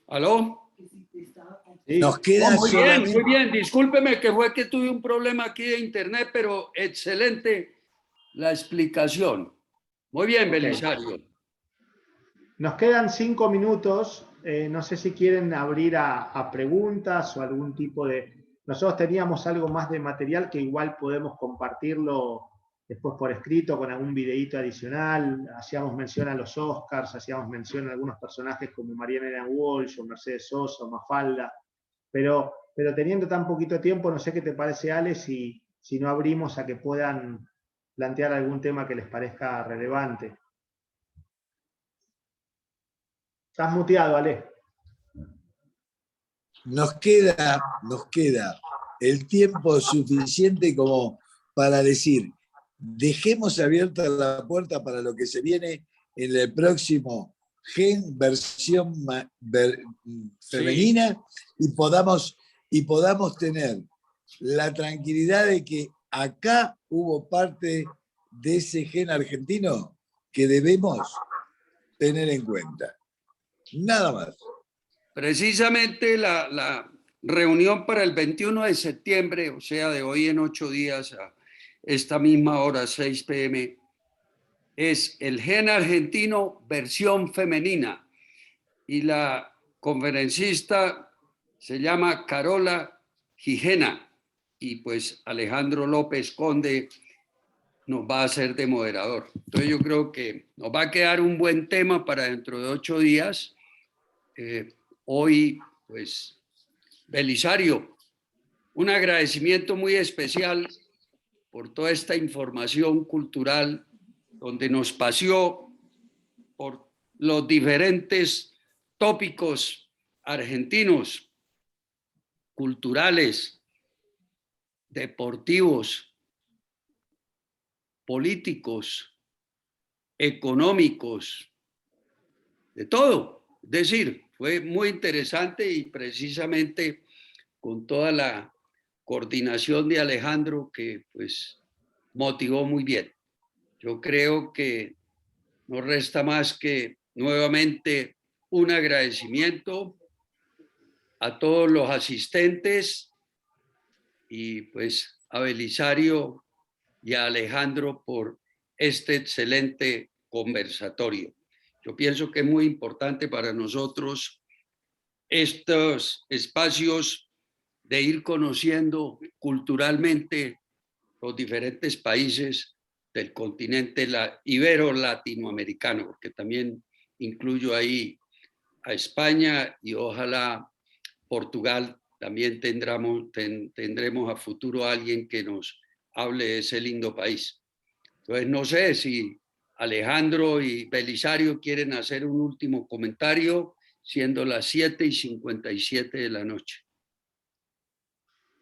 ¿Aló? Sí. Nos queda Muy bien, solamente... muy bien. Discúlpeme que fue que tuve un problema aquí de internet, pero excelente la explicación. Muy bien, Okay. Belisario. Nos quedan 5 minutos. No sé si quieren abrir a preguntas o algún tipo de... Nosotros teníamos algo más de material que igual podemos compartirlo después por escrito con algún videíto adicional. Hacíamos mención a los Oscars, hacíamos mención a algunos personajes como Mariana Walsh o Mercedes Sosa o Mafalda, pero teniendo tan poquito tiempo, no sé qué te parece, Ale, si no abrimos a que puedan plantear algún tema que les parezca relevante. Estás muteado, Ale. Nos queda el tiempo suficiente como para decir, dejemos abierta la puerta para lo que se viene en el próximo Gen versión femenina, y podamos tener la tranquilidad de que acá hubo parte de ese gen argentino que debemos tener en cuenta. Nada más. Precisamente la reunión para el 21 de septiembre, o sea, de hoy en 8 días a esta misma hora, 6 p.m., es el Gen Argentino versión femenina. Y la conferencista se llama Carola Gijena. Y pues Alejandro López Conde nos va a hacer de moderador. Entonces yo creo que nos va a quedar un buen tema para dentro de 8 días. Hoy, pues, Belisario, un agradecimiento muy especial por toda esta información cultural donde nos paseó por los diferentes tópicos argentinos, culturales, deportivos, políticos, económicos, de todo. Es decir, fue muy interesante y precisamente con toda la coordinación de Alejandro que pues motivó muy bien. Yo creo que no resta más que nuevamente un agradecimiento a todos los asistentes y pues a Belisario y a Alejandro por este excelente conversatorio. Yo pienso que es muy importante para nosotros estos espacios de ir conociendo culturalmente los diferentes países del continente ibero-latinoamericano, porque también incluyo ahí a España y ojalá Portugal. También tendremos a futuro a alguien que nos hable de ese lindo país. Entonces, no sé si Alejandro y Belisario quieren hacer un último comentario, siendo las 7:57 de la noche.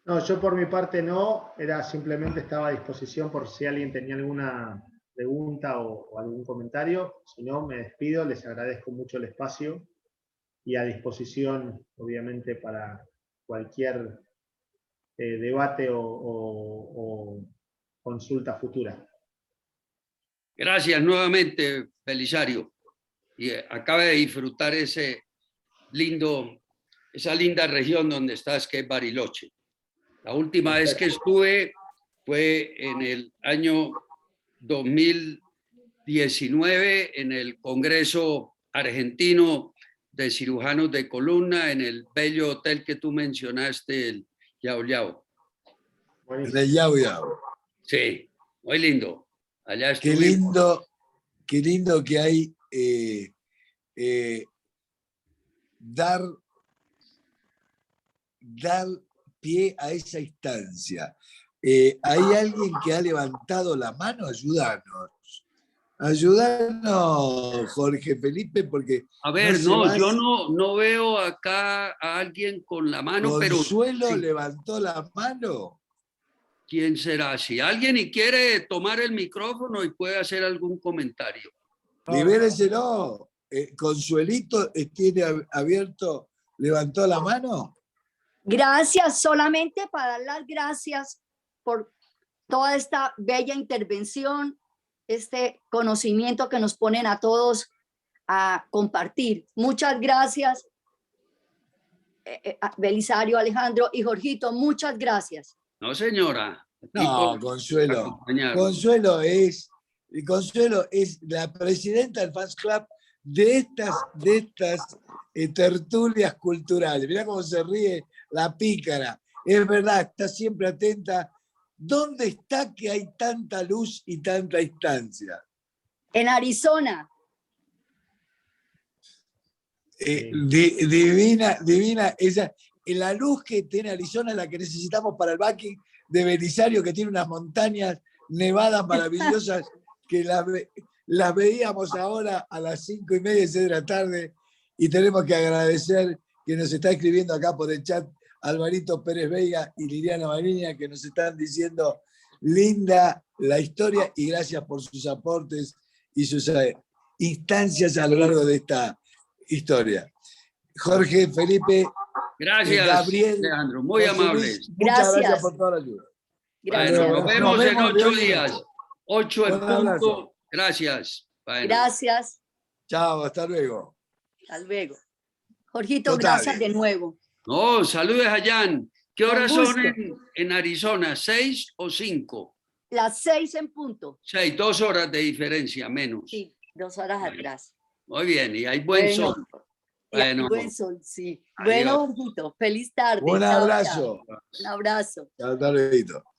No, yo por mi parte no, simplemente estaba a disposición por si alguien tenía alguna pregunta o algún comentario. Si no, me despido, les agradezco mucho el espacio y a disposición, obviamente, para cualquier debate o consulta futura. Gracias nuevamente, Belisario. Y acaba de disfrutar esa linda región donde estás, que es Bariloche. La última vez que estuve fue en el año 2019 en el Congreso Argentino de Cirujanos de Columna, en el bello hotel que tú mencionaste, el Yao Yao. El Yao Yao. Sí, muy lindo. Allá estuvimos. Qué lindo que hay dar pie a esa instancia. ¿Hay alguien que ha levantado la mano? Ayúdanos, Jorge Felipe, porque... A ver, yo no veo acá a alguien con la mano, pero... ¿Consuelo levantó la mano? ¿Quién será? Si alguien y quiere tomar el micrófono y puede hacer algún comentario. Libéreselo. Consuelito tiene abierto, levantó la mano. Gracias, solamente para dar las gracias por toda esta bella intervención, este conocimiento que nos ponen a todos a compartir. Muchas gracias, Belisario, Alejandro y Jorgito, muchas gracias. No, señora. No, Consuelo. Consuelo es la presidenta del Fans Club de estas tertulias culturales. Mirá cómo se ríe la pícara. Es verdad, está siempre atenta ¿Dónde está que hay tanta luz y tanta instancia? En Arizona. Divina esa. La luz que tiene Arizona es la que necesitamos para el backing de Belisario, que tiene unas montañas nevadas maravillosas que las veíamos ahora a las 5:30, 6 de la tarde, y tenemos que agradecer que nos está escribiendo acá por el chat Alvarito Pérez Veiga y Liliana Mariña, que nos están diciendo linda la historia y gracias por sus aportes y sus instancias a lo largo de esta historia. Jorge, Felipe, Gracias, Gabriel, Alejandro, muy José Luis, amables. muchas gracias Gracias. por toda la ayuda. Gracias. Bueno, nos vemos en de 8 hoy en días. ocho. 8 en Un abrazo. punto. Gracias. Bueno. Gracias. Chao, hasta luego. Hasta luego. Jorgito, Total. gracias de nuevo. No, saludes a Jan. ¿Qué Con horas son gusto. en Arizona? ¿6 o 5? Las 6 en punto. 6, 2 horas de diferencia menos. Sí, 2 horas atrás. Muy bien, y hay buen Bueno, sol. y hay Bueno, buen sol, sí. Adiós. Bueno, Jorgito, feliz tarde. Un Chao, abrazo. chao. Un abrazo. Hasta luego.